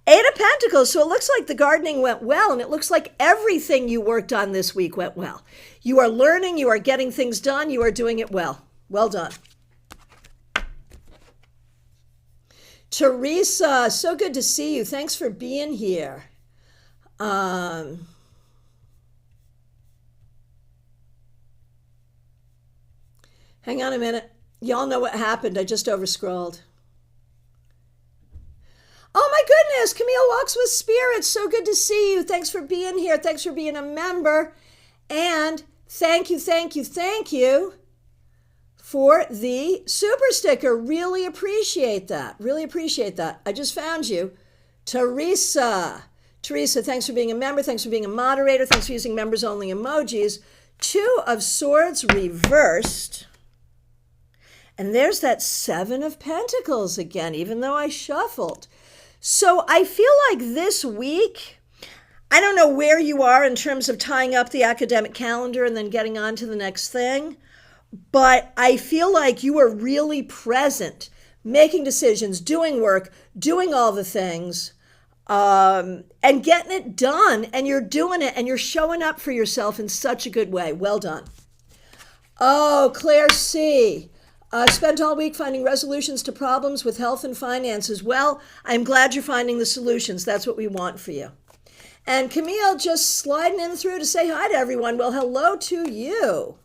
S1: 8 of Pentacles, so it looks like the gardening went well, and it looks like everything you worked on this week went well. You are learning, you are getting things done, you are doing it well. Well done. Teresa, so good to see you. Thanks for being here. Hang on a minute. Y'all know what happened. I just overscrolled. Oh my goodness, Camille Walks with Spirit. So good to see you. Thanks for being here. Thanks for being a member. And thank you for the super sticker. Really appreciate that. Really appreciate that. I just found you. Teresa, thanks for being a member. Thanks for being a moderator. Thanks for using members only emojis. 2 of Swords reversed. And there's that 7 of Pentacles again, even though I shuffled. So I feel like this week, I don't know where you are in terms of tying up the academic calendar and then getting on to the next thing, but I feel like you are really present, making decisions, doing work, doing all the things, and getting it done, and you're doing it, and you're showing up for yourself in such a good way. Well done. Oh, Claire C., spent all week finding resolutions to problems with health and finances. Well, I'm glad you're finding the solutions. That's what we want for you. And Camille just sliding in through to say hi to everyone. Well, hello to you.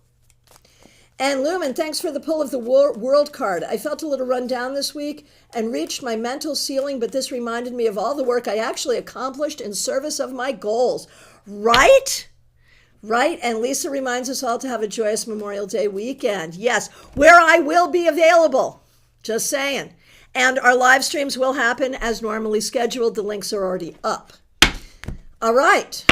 S1: And Lumen, thanks for the pull of the World card. I felt a little run down this week and reached my mental ceiling, but this reminded me of all the work I actually accomplished in service of my goals. Right? Right, and Lisa reminds us all to have a joyous Memorial Day weekend. Yes, where I will be available. Just saying. And our live streams will happen as normally scheduled. The links are already up. All right.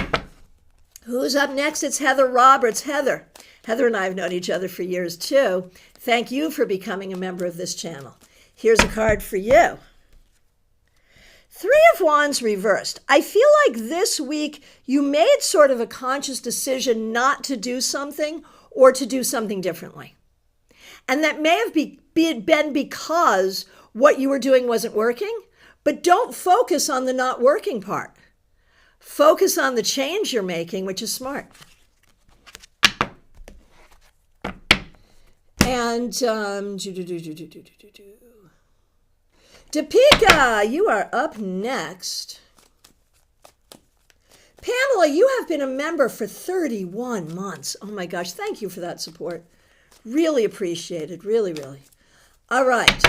S1: Who's up next? It's Heather Roberts. Heather and I have known each other for years too. Thank you for becoming a member of this channel. Here's a card for you. 3 of Wands reversed. I feel like this week you made sort of a conscious decision not to do something or to do something differently. And that may have been because what you were doing wasn't working, but don't focus on the not working part. Focus on the change you're making, which is smart. And Deepika, you are up next. Pamela, you have been a member for 31 months. Oh my gosh, thank you for that support. Really appreciated, really, really. All right,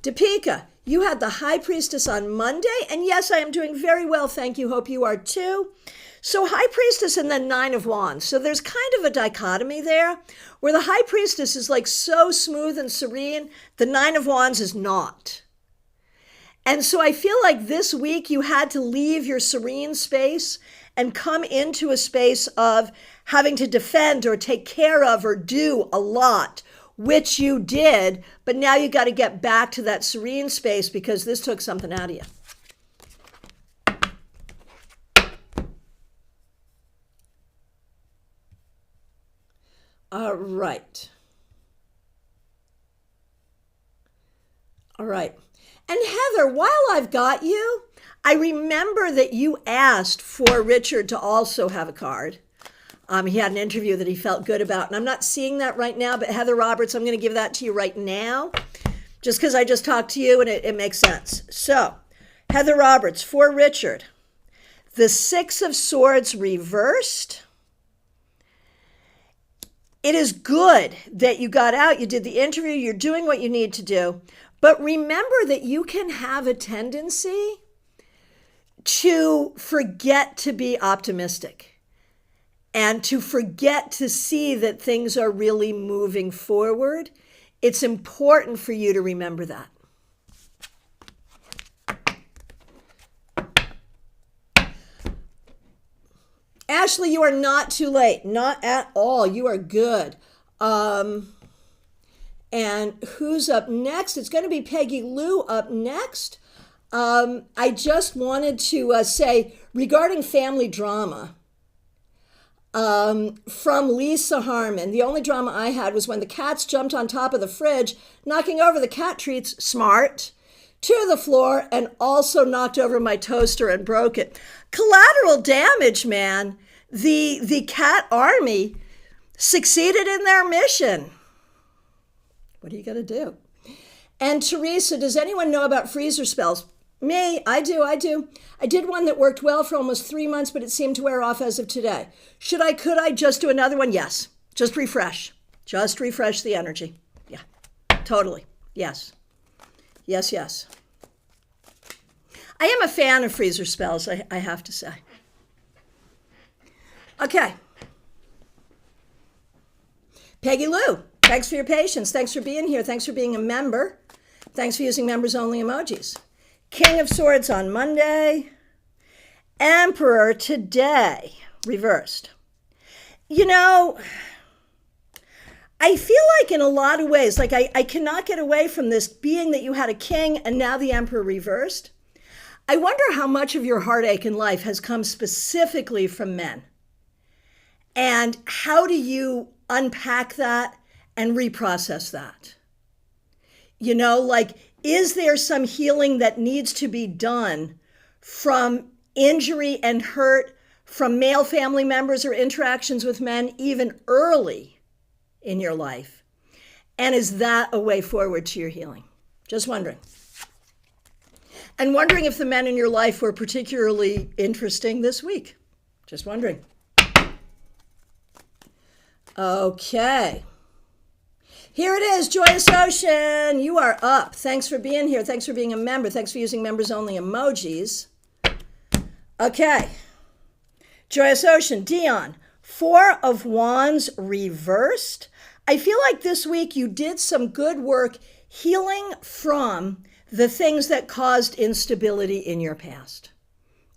S1: Deepika, you had the High Priestess on Monday, and yes, I am doing very well, thank you. Hope you are too. So High Priestess and then 9 of Wands. So there's kind of a dichotomy there, where the High Priestess is like so smooth and serene, the 9 of Wands is not. And so I feel like this week you had to leave your serene space and come into a space of having to defend or take care of or do a lot, which you did, but now you got to get back to that serene space because this took something out of you. All right. All right. And Heather, while I've got you, I remember that you asked for Richard to also have a card. He had an interview that he felt good about, and I'm not seeing that right now, but Heather Roberts, I'm going to give that to you right now, just because I just talked to you and it makes sense. So, Heather Roberts, for Richard, the 6 of Swords reversed. It is good that you got out, you did the interview, you're doing what you need to do. But remember that you can have a tendency to forget to be optimistic and to forget to see that things are really moving forward. It's important for you to remember that. Ashley, you are not too late. Not at all. You are good. And who's up next? It's going to be Peggy Lou up next. I just wanted to say regarding family drama from Lisa Harmon, the only drama I had was when the cats jumped on top of the fridge, knocking over the cat treats, smart, to the floor, and also knocked over my toaster and broke it. Collateral damage, man. The cat army succeeded in their mission. What are you going to do? And Teresa, does anyone know about freezer spells? Me, I do. I did one that worked well for almost 3 months, but it seemed to wear off as of today. Could I just do another one? Yes. Just refresh. Just refresh the energy. Yeah, totally. Yes. Yes. I am a fan of freezer spells, I have to say. Okay. Peggy Lou, thanks for your patience. Thanks for being here. Thanks for being a member. Thanks for using members only emojis. King of Swords on Monday. Emperor today, reversed. You know, I feel like in a lot of ways, like I cannot get away from this being that you had a king and now the emperor reversed. I wonder how much of your heartache in life has come specifically from men. And how do you unpack that and reprocess that? You know, like, is there some healing that needs to be done from injury and hurt from male family members or interactions with men even early in your life? And is that a way forward to your healing? Just wondering. And wondering if the men in your life were particularly interesting this week. Just wondering. Okay. Here it is, Joyous Ocean. You are up. Thanks for being here. Thanks for being a member. Thanks for using members only emojis. Okay. Joyous Ocean, Dion, 4 of Wands reversed. I feel like this week you did some good work healing from the things that caused instability in your past.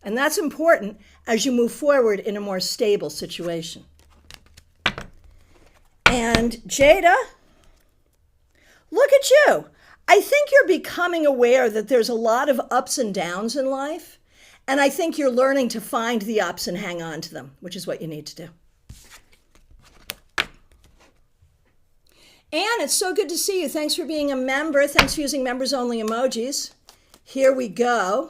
S1: And that's important as you move forward in a more stable situation. And Jada, look at you. I think you're becoming aware that there's a lot of ups and downs in life. And I think you're learning to find the ups and hang on to them, which is what you need to do. Anne, it's so good to see you. Thanks for being a member. Thanks for using members only emojis. Here we go.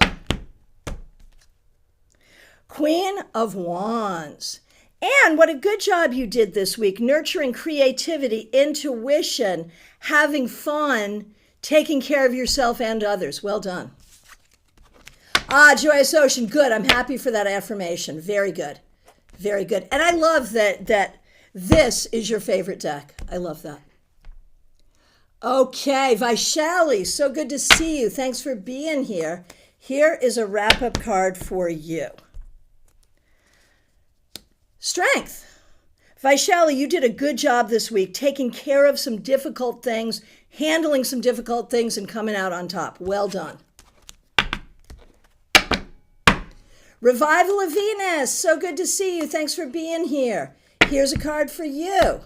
S1: Queen of Wands. Anne, what a good job you did this week, nurturing creativity, intuition, having fun, taking care of yourself and others. Well done. Joyous Ocean, good. I'm happy for that affirmation. Very good. Very good. And I love that this is your favorite deck. I love that. Okay, Vaishali, so good to see you. Thanks for being here. Here is a wrap-up card for you. Strength. Vaishali, you did a good job this week, taking care of some difficult things, handling some difficult things, and coming out on top. Well done. Revival of Venus, so good to see you. Thanks for being here. Here's a card for you.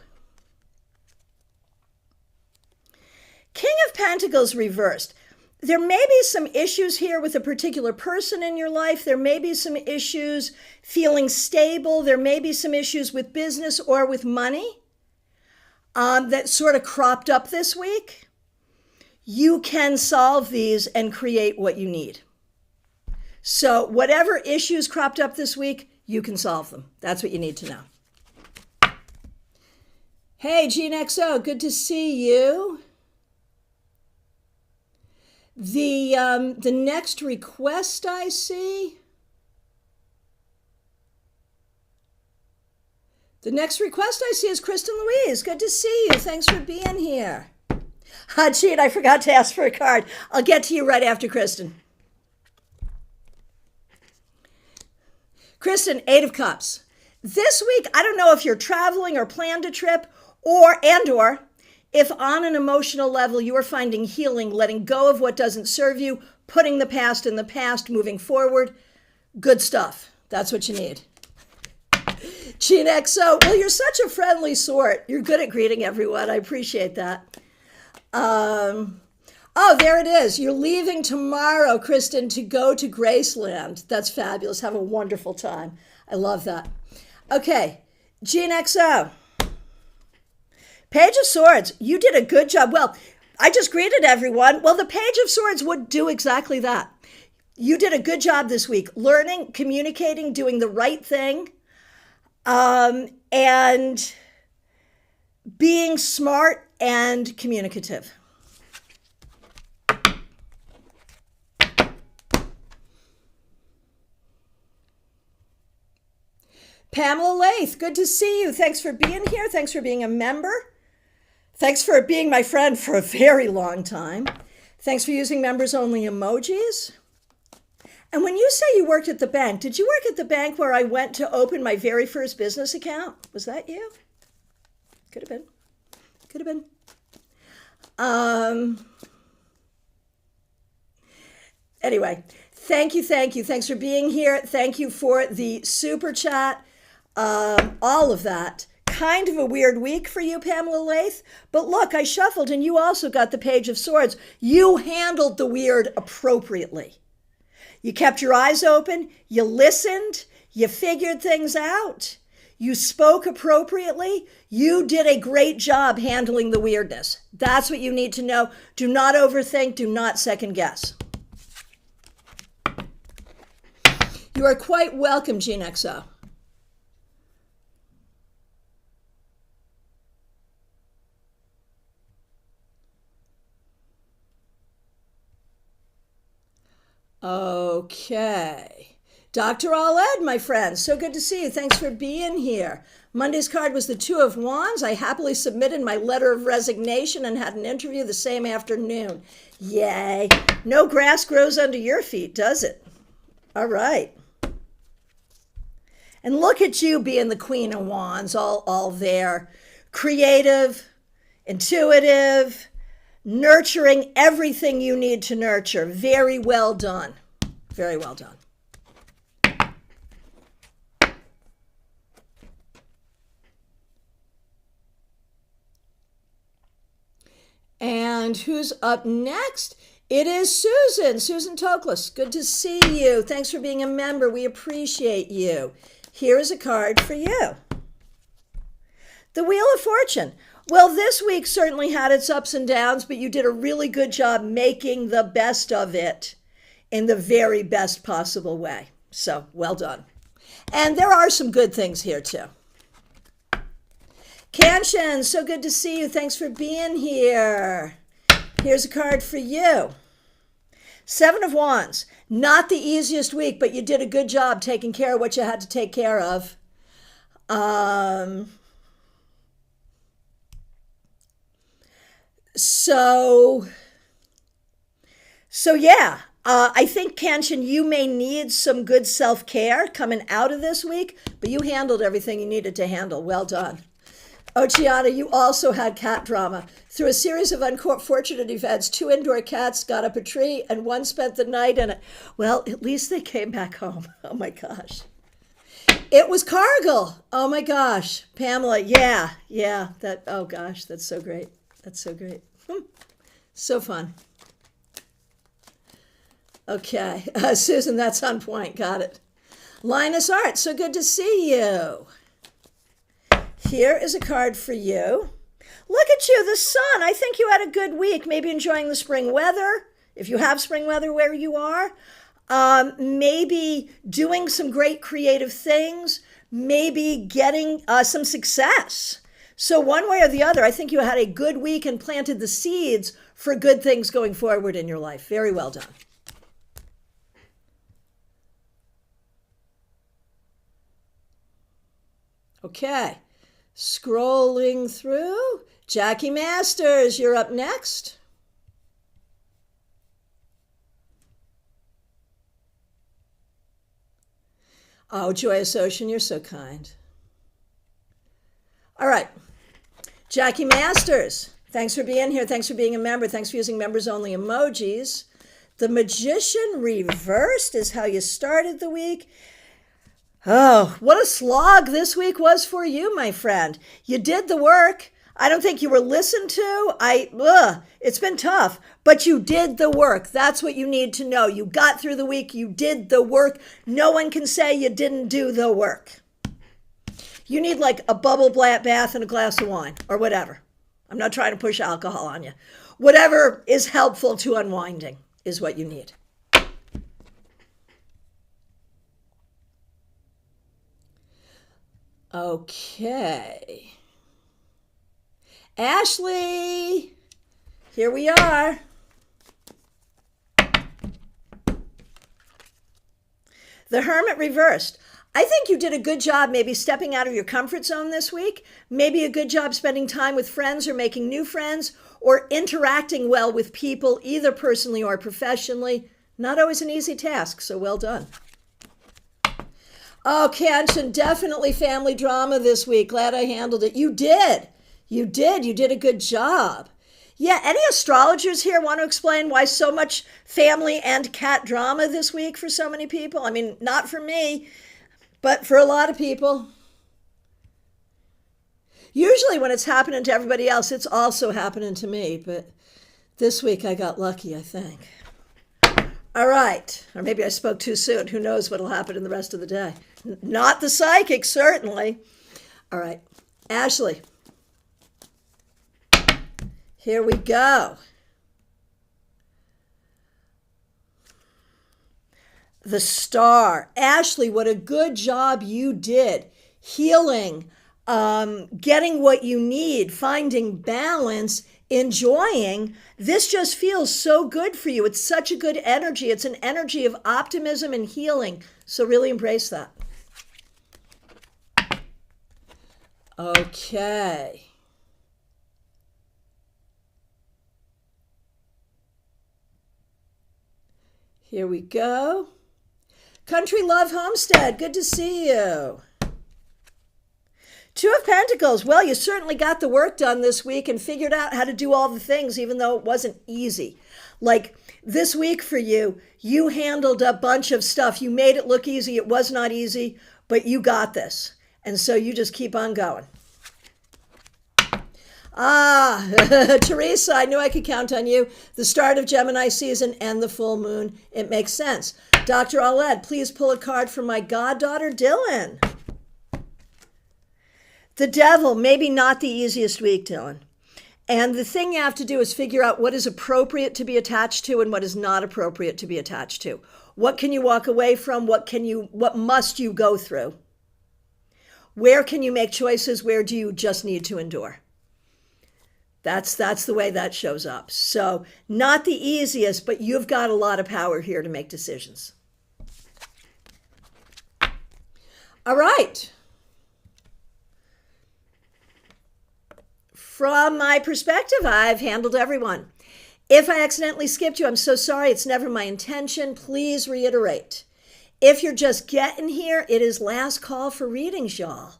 S1: King of Pentacles reversed. There may be some issues here with a particular person in your life. There may be some issues feeling stable. There may be some issues with business or with money that sort of cropped up this week. You can solve these and create what you need. So whatever issues cropped up this week, you can solve them. That's what you need to know. Hey, Gene XO, good to see you. The next request I see. The next request I see is Kristen Louise. Good to see you. Thanks for being here. Gene, I forgot to ask for a card. I'll get to you right after Kristen. Kristen, 8 of Cups. This week, I don't know if you're traveling or planned a trip or if on an emotional level you are finding healing, letting go of what doesn't serve you, putting the past in the past, moving forward. Good stuff. That's what you need. Gene XO, well, you're such a friendly sort. You're good at greeting everyone. I appreciate that. Oh, there it is. You're leaving tomorrow, Kristen, to go to Graceland. That's fabulous. Have a wonderful time. I love that. Okay, Gene XO. Page of Swords, you did a good job. Well, I just greeted everyone. Well, the Page of Swords would do exactly that. You did a good job this week, learning, communicating, doing the right thing, and being smart and communicative. Pamela Lath, good to see you. Thanks for being here. Thanks for being a member. Thanks for being my friend for a very long time. Thanks for using members only emojis. And when you say you worked at the bank, did you work at the bank where I went to open my very first business account? Was that you? Could have been. Could have been. Anyway, thank you. Thanks for being here. Thank you for the super chat. All of that. Kind of a weird week for you, Pamela Lath. But look, I shuffled and you also got the Page of Swords. You handled the weird appropriately. You kept your eyes open. You listened. You figured things out. You spoke appropriately. You did a great job handling the weirdness. That's what you need to know. Do not overthink. Do not second guess. You are quite welcome, Gene XO. Okay. Dr. All-Ed, my friend, so good to see you. Thanks for being here. Monday's card was the Two of Wands. I happily submitted my letter of resignation and had an interview the same afternoon. Yay. No grass grows under your feet, does it? All right. And look at you being the Queen of Wands, all there. Creative, intuitive, nurturing everything you need to nurture. Very well done. Very well done. And who's up next? It is Susan Toklas. Good to see you. Thanks for being a member. We appreciate you. Here is a card for you. The Wheel of Fortune. Well, this week certainly had its ups and downs, but you did a really good job making the best of it in the very best possible way. So, well done. And there are some good things here, too. Kanshin, so good to see you. Thanks for being here. Here's a card for you. Seven of Wands. Not the easiest week, but you did a good job taking care of what you had to take care of. So yeah, I think, Kanshin, you may need some good self-care coming out of this week, but you handled everything you needed to handle. Well done. Ochiana, you also had cat drama. Through a series of unfortunate events, 2 indoor cats got up a tree and one spent the night in it. Well, at least they came back home. Oh my gosh. It was Cargill. Oh my gosh. Pamela, yeah. Oh gosh, that's so great. That's so great. So fun. Okay. Susan, that's on point. Got it. Linus Art, so good to see you. Here is a card for you. Look at you, the sun. I think you had a good week. Maybe enjoying the spring weather, if you have spring weather where you are. Maybe doing some great creative things. Maybe getting some success. So one way or the other, I think you had a good week and planted the seeds for good things going forward in your life. Very well done. Okay, scrolling through. Jackie Masters, you're up next. Oh, Joyous Ocean, you're so kind. All right. Jackie Masters, thanks for being here. Thanks for being a member. Thanks for using members only emojis. The Magician reversed is how you started the week. Oh, what a slog this week was for you, my friend. You did the work. I don't think you were listened to. It's been tough, but you did the work. That's what you need to know. You got through the week. You did the work. No one can say you didn't do the work. You need like a bubble bath and a glass of wine or whatever. I'm not trying to push alcohol on you. Whatever is helpful to unwinding is what you need. Okay. Ashley, here we are. The Hermit reversed. I think you did a good job maybe stepping out of your comfort zone this week. Maybe a good job spending time with friends or making new friends or interacting well with people, either personally or professionally. Not always an easy task, so well done. Oh, Kanchan, definitely family drama this week. Glad I handled it. You did. You did a good job. Yeah, any astrologers here want to explain why so much family and cat drama this week for so many people? I mean, not for me, but for a lot of people. Usually when it's happening to everybody else, it's also happening to me, but this week I got lucky, I think. All right, or maybe I spoke too soon. Who knows what'll happen in the rest of the day? Not the psychic, certainly. All right, Ashley. Here we go. The Star. Ashley, what a good job you did. Healing, getting what you need, finding balance, enjoying. This just feels so good for you. It's such a good energy. It's an energy of optimism and healing. So really embrace that. Okay. Here we go. Country Love Homestead, good to see you. Two of Pentacles, well, you certainly got the work done this week and figured out how to do all the things, even though it wasn't easy. Like this week for you, you handled a bunch of stuff. You made it look easy. It was not easy, but you got this. And so you just keep on going. Teresa, I knew I could count on you. The start of Gemini season and the full moon. It makes sense. Dr. Aled, please pull a card for my goddaughter, Dylan. The Devil, maybe not the easiest week, Dylan. And the thing you have to do is figure out what is appropriate to be attached to and what is not appropriate to be attached to. What can you walk away from? What must you go through? Where can you make choices? Where do you just need to endure? That's the way that shows up. So not the easiest, but you've got a lot of power here to make decisions. All right. From my perspective, I've handled everyone. If I accidentally skipped you, I'm so sorry. It's never my intention. Please reiterate. If you're just getting here, it is last call for readings, y'all.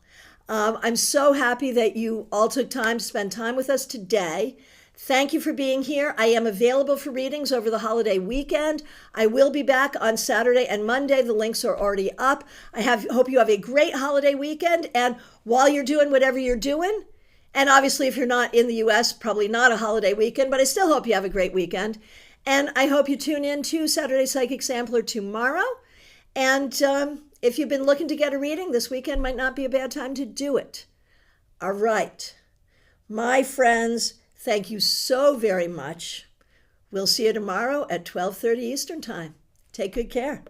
S1: I'm so happy that you all took time to spend time with us today. Thank you for being here. I am available for readings over the holiday weekend. I will be back on Saturday and Monday. The links are already up. Hope you have a great holiday weekend. And while you're doing whatever you're doing, and obviously if you're not in the US, probably not a holiday weekend, but I still hope you have a great weekend. And I hope you tune in to Saturday Psychic Sampler tomorrow. And if you've been looking to get a reading, this weekend might not be a bad time to do it. All right. My friends, thank you so very much. We'll see you tomorrow at 12:30 Eastern Time. Take good care.